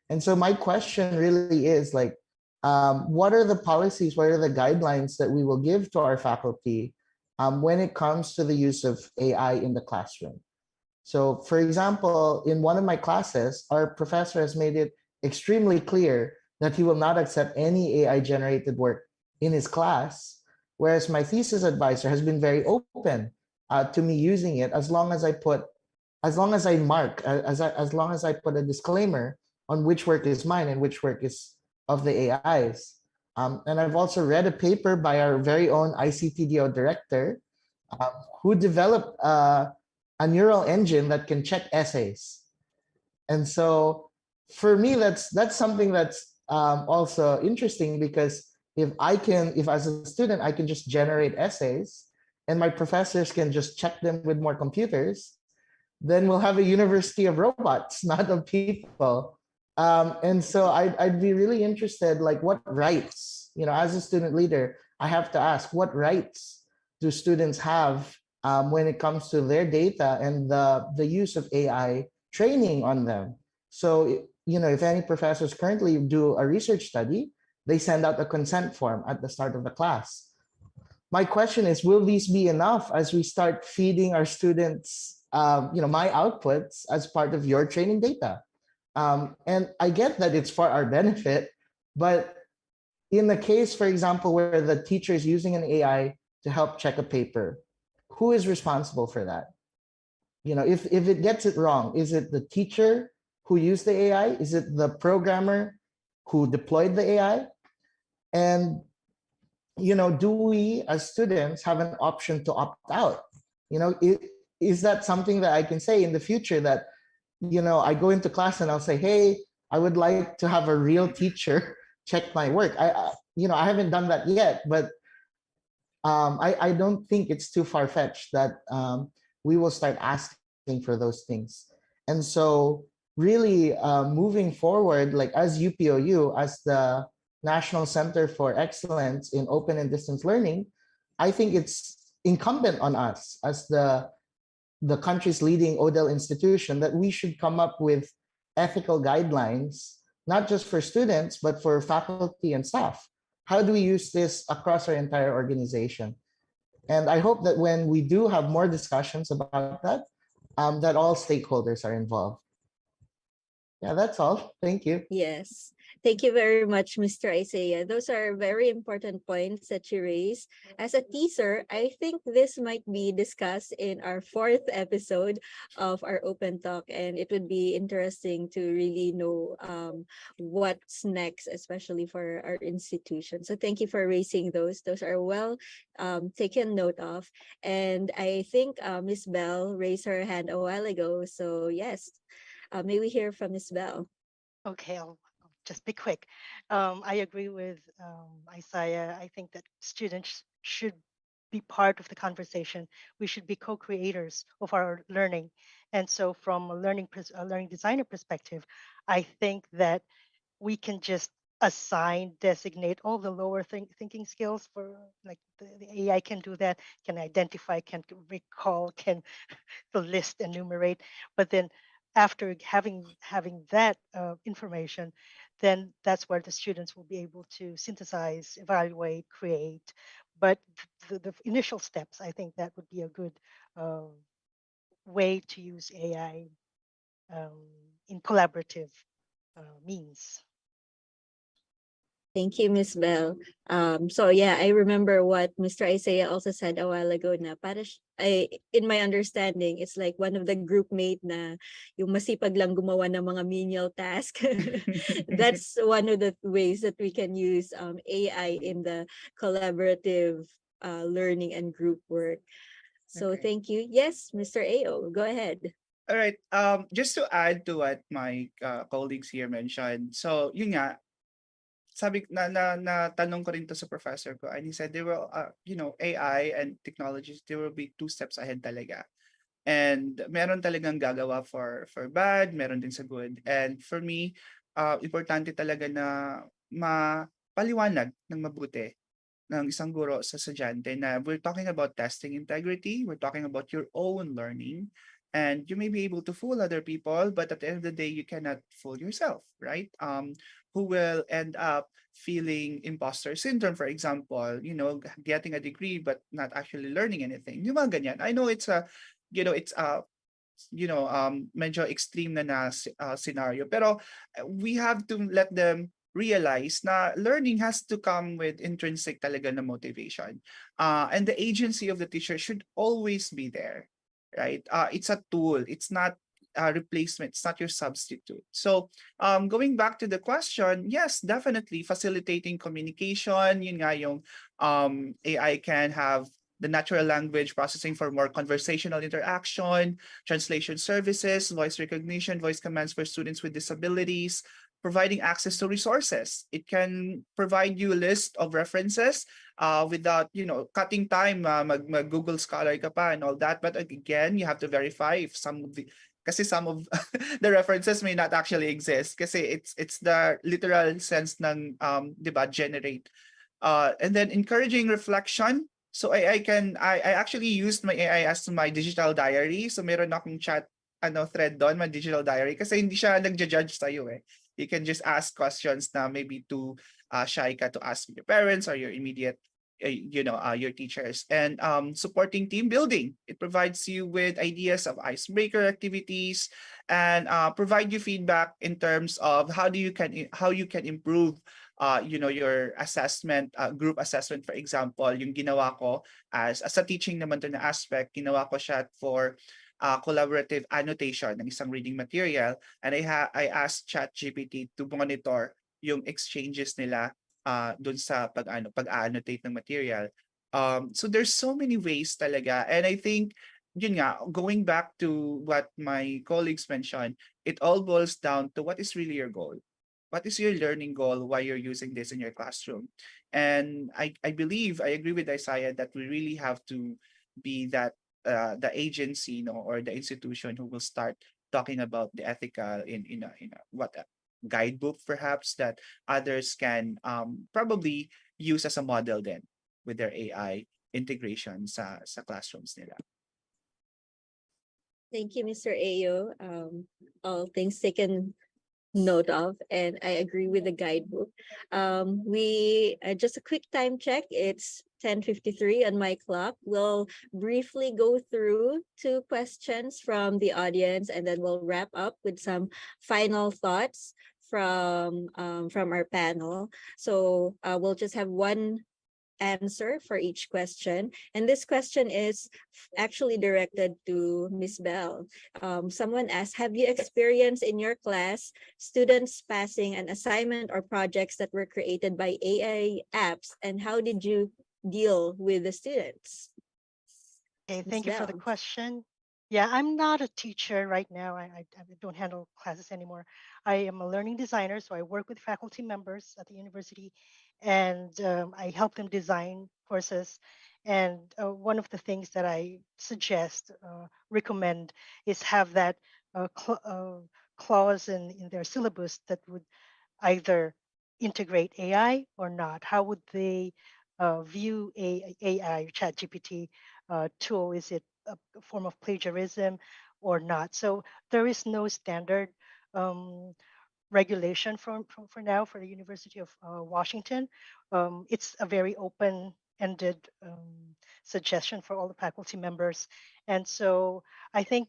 S5: And so my question really is like, what are the policies, what are the guidelines that we will give to our faculty when it comes to the use of AI in the classroom? So, for example, in one of my classes, our professor has made it extremely clear that he will not accept any AI generated work in his class. Whereas my thesis advisor has been very open to me using it as long as I mark, as long as I put a disclaimer on which work is mine and which work is of the AIs. And I've also read a paper by our very own ICTDO director um, who developed a neural engine that can check essays. And so for me, that's something that's also interesting because if as a student, I can just generate essays and my professors can just check them with more computers, then we'll have a university of robots, not of people. And so I'd be really interested, like what rights, as a student leader, I have to ask, what rights do students have when it comes to their data and the use of AI training on them? So, if any professors currently do a research study, they send out a consent form at the start of the class. My question is, will these be enough as we start feeding our students, my outputs as part of your training data? And I get that it's for our benefit, but in the case, for example, where the teacher is using an AI to help check a paper, who is responsible for that? If it gets it wrong, is it the teacher who used the AI? Is it the programmer who deployed the AI? And do we as students have an option to opt out? Is that something that I can say in the future that I go into class and I'll say, hey, I would like to have a real teacher check my work. I haven't done that yet, but I don't think it's too far fetched that we will start asking for those things. And so, really, moving forward, like as UPOU, as the National Center for Excellence in Open and Distance Learning, I think it's incumbent on us as the country's leading ODEL institution that we should come up with ethical guidelines, not just for students, but for faculty and staff. How do we use this across our entire organization? And I hope that when we do have more discussions about that all stakeholders are involved. Yeah, that's all. Thank you.
S2: Yes. Thank you very much, Mr. Isaiah. Those are very important points that you raised. As a teaser, I think this might be discussed in our fourth episode of our open talk, and it would be interesting to really know what's next, especially for our institution. So thank you for raising those. Those are well taken note of. And I think Miss Bell raised her hand a while ago. So yes, may we hear from Miss Bell?
S3: Okay, I'll just be quick. I agree with Isaiah. I think that students should be part of the conversation. We should be co-creators of our learning. And so, from a learning designer perspective, I think that we can just assign, designate all the lower thinking skills for like the AI can do that, can identify, can recall, can the list enumerate, but then after having that information, then that's where the students will be able to synthesize, evaluate, create. But the initial steps, I think that would be a good way to use AI um, in collaborative means.
S2: Thank you, Miss Bell. So yeah, I remember what Mr. Isaiah also said a while ago na in my understanding, it's like one of the group mate na yung masipag lang gumawa ng mga menial task. That's one of the ways that we can use AI in the collaborative learning and group work. So
S4: Okay.
S2: thank you. Yes, Mr. Ao, go ahead.
S4: All right. Just to add to what my colleagues here mentioned. So, yun nga, sabi na tanong ko rin to sa professor ko, and he said there will AI and technologies, there will be two steps ahead talaga. And meron talagang gagawa for bad, meron din sa good. And for me, importante talaga na mapaliwanag ng mabuti ng isang guro sa estudyante na we're talking about testing integrity, we're talking about your own learning, and you may be able to fool other people, but at the end of the day, you cannot fool yourself, right? Who will end up feeling imposter syndrome, for example, getting a degree but not actually learning anything. Yung mga ganyan. I know it's a medyo extreme na scenario. Pero we have to let them realize na learning has to come with intrinsic talaga na motivation. And the agency of the teacher should always be there, right? It's a tool. It's not a replacement. It's not your substitute. So going back to the question, yes, definitely facilitating communication. Yun nga yung AI can have the natural language processing for more conversational interaction, translation services, voice recognition, voice commands for students with disabilities, providing access to resources. It can provide you a list of references without, cutting time, Google Scholar ka pa and all that. But again, you have to verify if kasi some of the references may not actually exist kasi it's the literal sense ng 'di ba generate, and then encouraging reflection. So I actually used my AI as my digital diary. So meron akong chat thread doon, my digital diary kasi hindi siya nagja-judge sa iyo eh. You can just ask questions na maybe too shy ka to ask your parents or your immediate your teachers, and supporting team building. It provides you with ideas of icebreaker activities and provide you feedback in terms of how you can improve your assessment, group assessment. For example, yung ginawa ko as a teaching naman to na aspect, ginawa ko siya for collaborative annotation ng isang reading material, and I asked ChatGPT to monitor yung exchanges nila dun sa pag-annotate ng material. So there's so many ways talaga, and I think yun nga, going back to what my colleagues mentioned, it all boils down to what is really your goal. What is your learning goal while you're using this in your classroom? And I believe I agree with Isaiah that we really have to be that the agency, or the institution who will start talking about the ethical in a what a guidebook perhaps that others can probably use as a model then with their AI integration sa classrooms nila.
S2: Thank you, Mr. Ao. All things taken note of, and I agree with the guidebook. We just a quick time check. It's 10:53 on my clock. We'll briefly go through two questions from the audience, and then we'll wrap up with some final thoughts from our panel. So we'll just have one answer for each question. And this question is actually directed to Miss Bell. Someone asked, have you experienced in your class students passing an assignment or projects that were created by AI apps? And how did you deal with the students?
S3: Okay,
S2: Miss
S3: thank you for the
S2: Bell.
S3: question. Yeah, I'm not a teacher right now. I don't handle classes anymore. I am a learning designer, so I work with faculty members at the university, and I help them design courses. And one of the things that I suggest, recommend, is have that clause in their syllabus that would either integrate AI or not. How would they view AI, ChatGPT tool? Is it a form of plagiarism or not? So there is no standard um, regulation for now for the University of Washington. It's a very open ended suggestion for all the faculty members. And so I think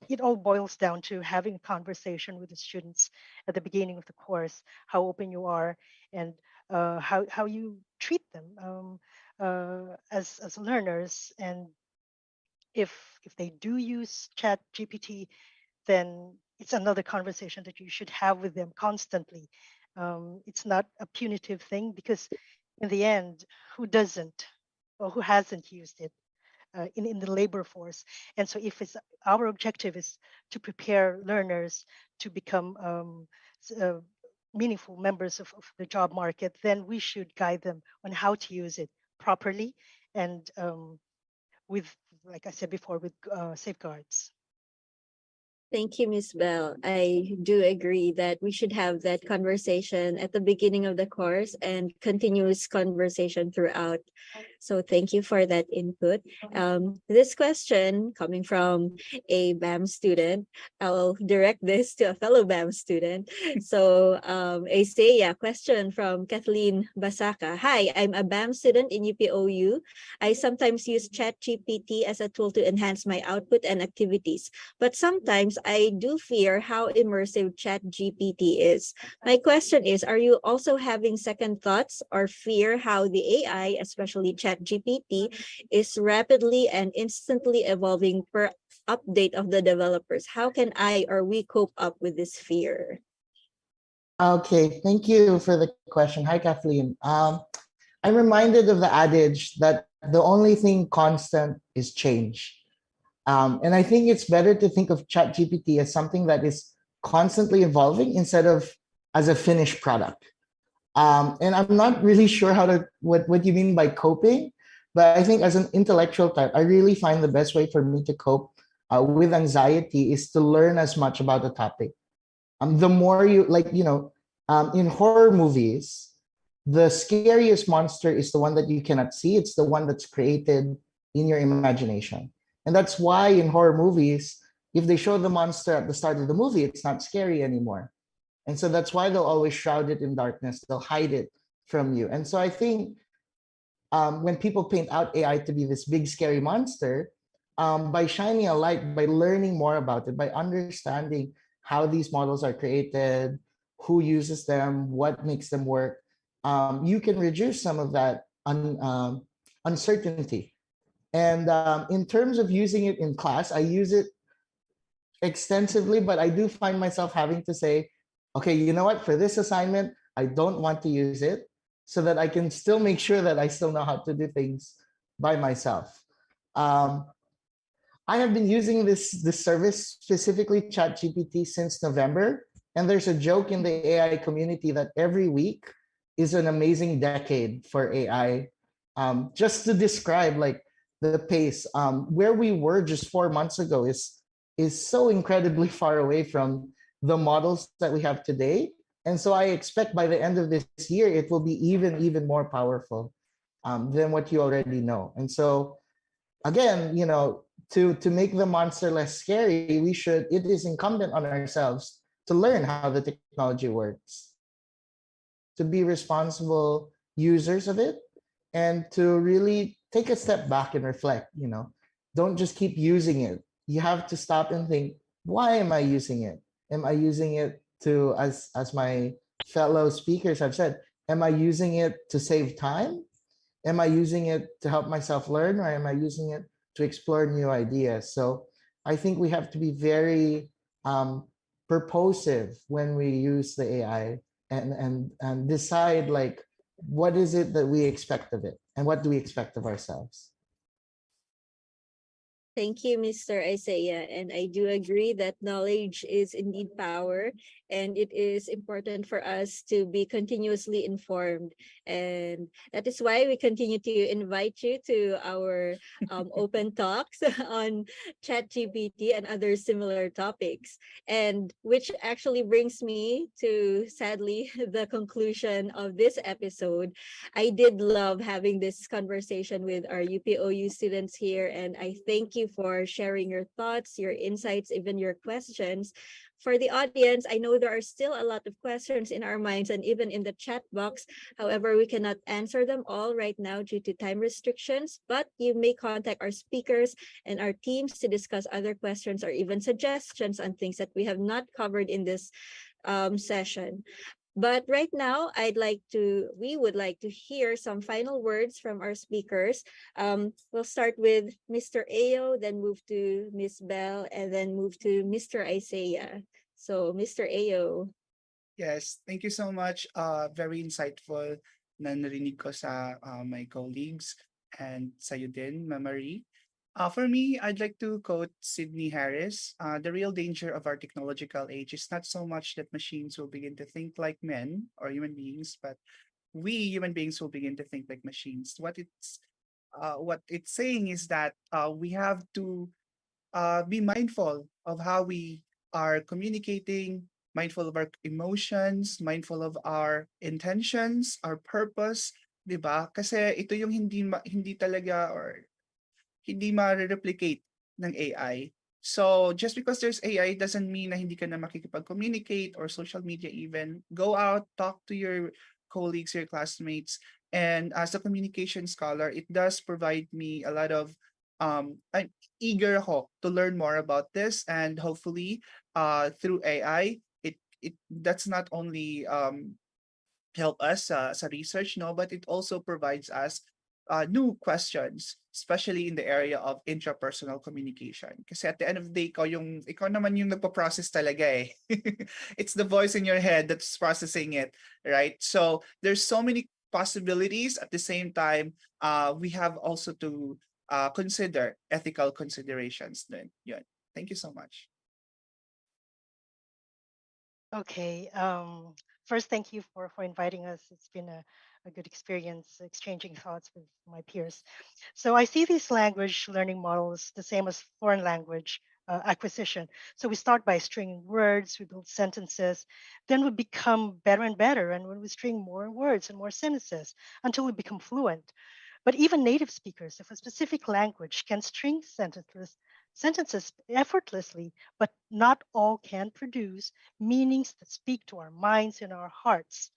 S3: it all boils down to having a conversation with the students at the beginning of the course, how open you are, and how you treat them as learners. And if they do use Chat GPT, then it's another conversation that you should have with them constantly. It's not a punitive thing, because in the end, who doesn't or who hasn't used it in the labor force? And so if it's our objective is to prepare learners to become meaningful members of the job market, then we should guide them on how to use it properly, and with, like I said before, with safeguards.
S2: Thank you, Miss Bell. I do agree that we should have that conversation at the beginning of the course and continuous conversation throughout. So thank you for that input. This question coming from a BAM student, I'll direct this to a fellow BAM student. So a question from Kathleen Basaka. Hi, I'm a BAM student in UPOU. I sometimes use ChatGPT as a tool to enhance my output and activities, but sometimes I do fear how immersive ChatGPT is. My question is, are you also having second thoughts or fear how the AI, especially ChatGPT, is rapidly and instantly evolving per update of the developers? How can I or we cope up with this fear?
S5: Okay, thank you for the question. Hi, Kathleen. I'm reminded of the adage that the only thing constant is change. And I think it's better to think of ChatGPT as something that is constantly evolving instead of as a finished product. And I'm not really sure what you mean by coping, but I think as an intellectual type, I really find the best way for me to cope with anxiety is to learn as much about the topic. The more you like, in horror movies, the scariest monster is the one that you cannot see. It's the one that's created in your imagination. And that's why in horror movies, if they show the monster at the start of the movie, it's not scary anymore. And so that's why they'll always shroud it in darkness. They'll hide it from you. And so I think when people paint out AI to be this big scary monster, by shining a light, by learning more about it, by understanding how these models are created, who uses them, what makes them work, you can reduce some of that uncertainty. And in terms of using it in class, I use it extensively, but I do find myself having to say, okay, you know what, for this assignment, I don't want to use it so that I can still make sure that I still know how to do things by myself. Um, I have been using this service, specifically ChatGPT, since November. And there's a joke in the AI community that every week is an amazing decade for AI. Just to describe like the pace, where we were just 4 months ago is so incredibly far away from the models that we have today. And so I expect by the end of this year, it will be even more powerful than what you already know. And so again, to make the monster less scary, it is incumbent on ourselves to learn how the technology works, to be responsible users of it, and to really take a step back and reflect. Don't just keep using it. You have to stop and think, why am I using it? Am I using it to, as my fellow speakers have said, am I using it to save time? Am I using it to help myself learn, or am I using it to explore new ideas? So I think we have to be very purposive when we use the AI, and decide like what is it that we expect of it and what do we expect of ourselves.
S2: Thank you, Mr. Isaiah. And I do agree that knowledge is indeed power, and it is important for us to be continuously informed. And that is why we continue to invite you to our open talks on ChatGPT and other similar topics. And which actually brings me to, sadly, the conclusion of this episode. I did love having this conversation with our UPOU students here, and I thank you you for sharing your thoughts, your insights, even your questions. For the audience, I know there are still a lot of questions in our minds and even in the chat box. However, we cannot answer them all right now due to time restrictions, but you may contact our speakers and our teams to discuss other questions or even suggestions on things that we have not covered in this session. But right now, we would like to hear some final words from our speakers. We'll start with Mr. Ayo, then move to Miss Bell, and then move to Mr. Isaiah. So, Mr. Ayo.
S4: Yes, thank you so much. Very insightful na narinig ko sa my colleagues and sa'yo din, Ma Marie. For me, I'd like to quote Sydney Harris. The real danger of our technological age is not so much that machines will begin to think like men or human beings, but we human beings will begin to think like machines. What it's saying is that we have to be mindful of how we are communicating, mindful of our emotions, mindful of our intentions, our purpose, 'di ba? Kasi ito yung hindi talaga or hindi ma-replicate ng AI. So, just because there's AI doesn't mean na hindi ka na makikipag-communicate or social media even. Go out, talk to your colleagues, your classmates. And as a communication scholar, it does provide me a lot of I'm eager ako to learn more about this, and hopefully through AI it that's not only help us sa research, no, but it also provides us new questions, especially in the area of intrapersonal communication. Kasi at the end of the day, ikaw naman yung nagpo-process talaga eh. It's the voice in your head that's processing it, right? So there's so many possibilities. At the same time, we have also to consider ethical considerations then. Yun. Thank you so much.
S3: Okay. First, thank you for inviting us. It's been a good experience exchanging thoughts with my peers. So I see these language learning models the same as foreign language acquisition. So we start by stringing words, we build sentences, then we become better and better. And when we string more words and more sentences until we become fluent. But even native speakers of a specific language can string sentences effortlessly, but not all can produce meanings that speak to our minds and our hearts.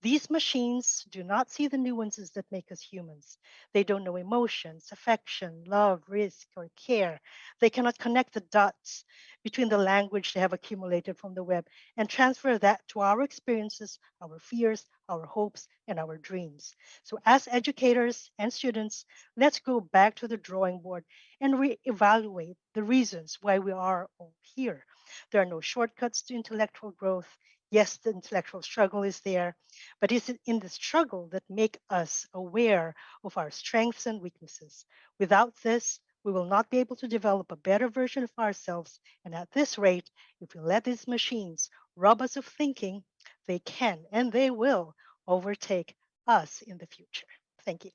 S3: These machines do not see the nuances that make us humans. They don't know emotions, affection, love, risk, or care. They cannot connect the dots between the language they have accumulated from the web and transfer that to our experiences, our fears, our hopes, and our dreams. So, as educators and students, let's go back to the drawing board and reevaluate the reasons why we are all here. There are no shortcuts to intellectual growth. Yes, the intellectual struggle is there, but it's in the struggle that make us aware of our strengths and weaknesses. Without this, we will not be able to develop a better version of ourselves. And at this rate, if we let these machines rob us of thinking, they can and they will overtake us in the future. Thank you.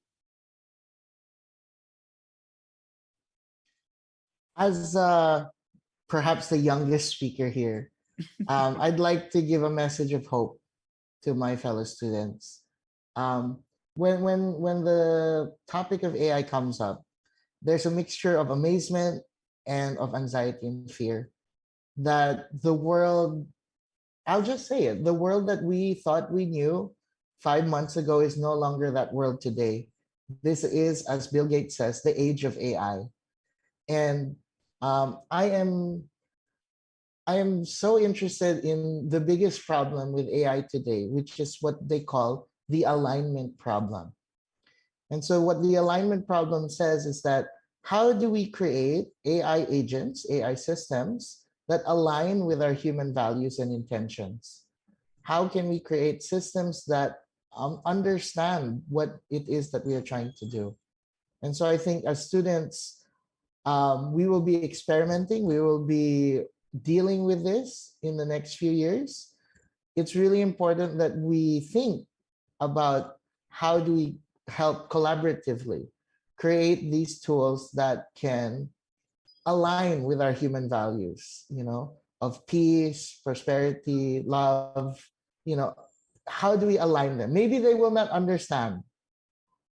S5: As perhaps the youngest speaker here, I'd like to give a message of hope to my fellow students. Um, when the topic of AI comes up, there's a mixture of amazement and of anxiety and fear that the world, I'll just say it, the world that we thought we knew 5 months ago is no longer that world today. This is, as Bill Gates says, the age of AI. And I am so interested in the biggest problem with AI today, which is what they call the alignment problem. And so, what the alignment problem says is that how do we create AI agents, AI systems that align with our human values and intentions? How can we create systems that understand what it is that we are trying to do? And so, I think as students, we will be experimenting, we will be dealing with this in the next few years. It's really important that we think about how do we help collaboratively create these tools that can align with our human values, of peace, prosperity, love, you know, how do we align them? Maybe they will not understand,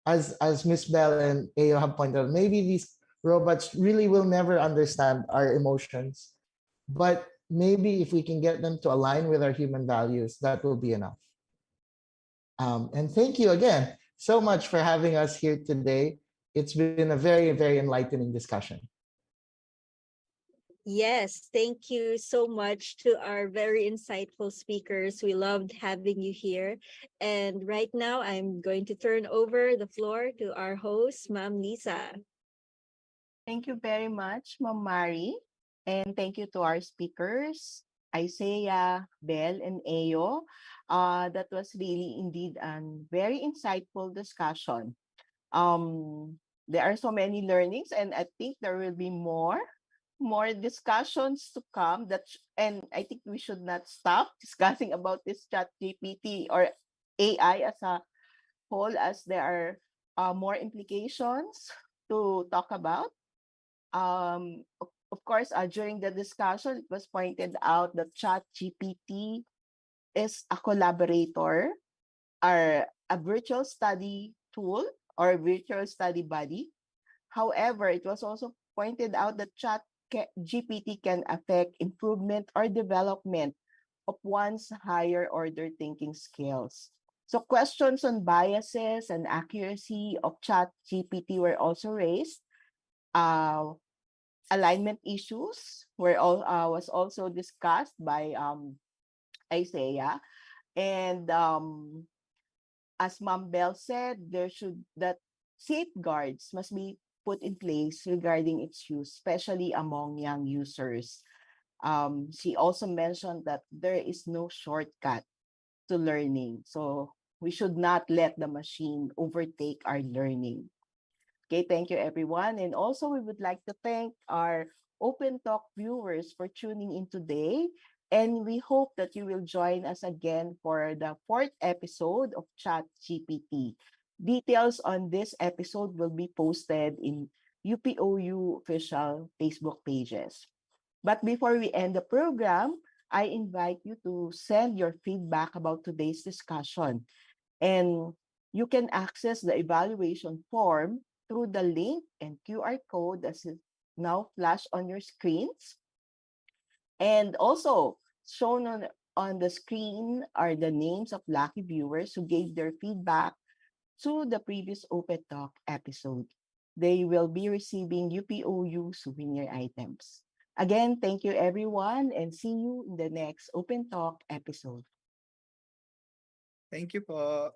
S5: as Miss Bell and Ayo have pointed out, maybe these robots really will never understand our emotions. But maybe if we can get them to align with our human values, that will be enough. And thank you again so much for having us here today. It's been a very, very enlightening discussion.
S2: Yes, thank you so much to our very insightful speakers. We loved having you here. And right now, I'm going to turn over the floor to our host, Ma'am Lisa.
S1: Thank you very much, Ma'am Mari. And thank you to our speakers, Isaiah, Bell, and Ayo. That was really indeed a very insightful discussion. There are so many learnings, and I think there will be more discussions to come. And I think we should not stop discussing about this chat GPT or AI as a whole, as there are more implications to talk about. Of course, during the discussion, it was pointed out that chat GPT is a collaborator or a virtual study tool or virtual study buddy. However, it was also pointed out that GPT can affect improvement or development of one's higher order thinking skills. So questions on biases and accuracy of chat GPT were also raised. Uh, Alignment issues was also discussed by Isaiah. And as Ma'am Bell said, there should that safeguards must be put in place regarding its use, especially among young users. She also mentioned that there is no shortcut to learning. So we should not let the machine overtake our learning. Okay, thank you everyone. And also we would like to thank our Open Talk viewers for tuning in today. And we hope that you will join us again for the fourth episode of Chat GPT. Details on this episode will be posted in UPOU official Facebook pages. But before we end the program, I invite you to send your feedback about today's discussion. And you can access the evaluation form through the link and QR code that is now flashed on your screens. And also, shown on the screen are the names of lucky viewers who gave their feedback to the previous Open Talk episode. They will be receiving UPOU souvenir items. Again, thank you everyone and see you in the next Open Talk episode.
S4: Thank you po.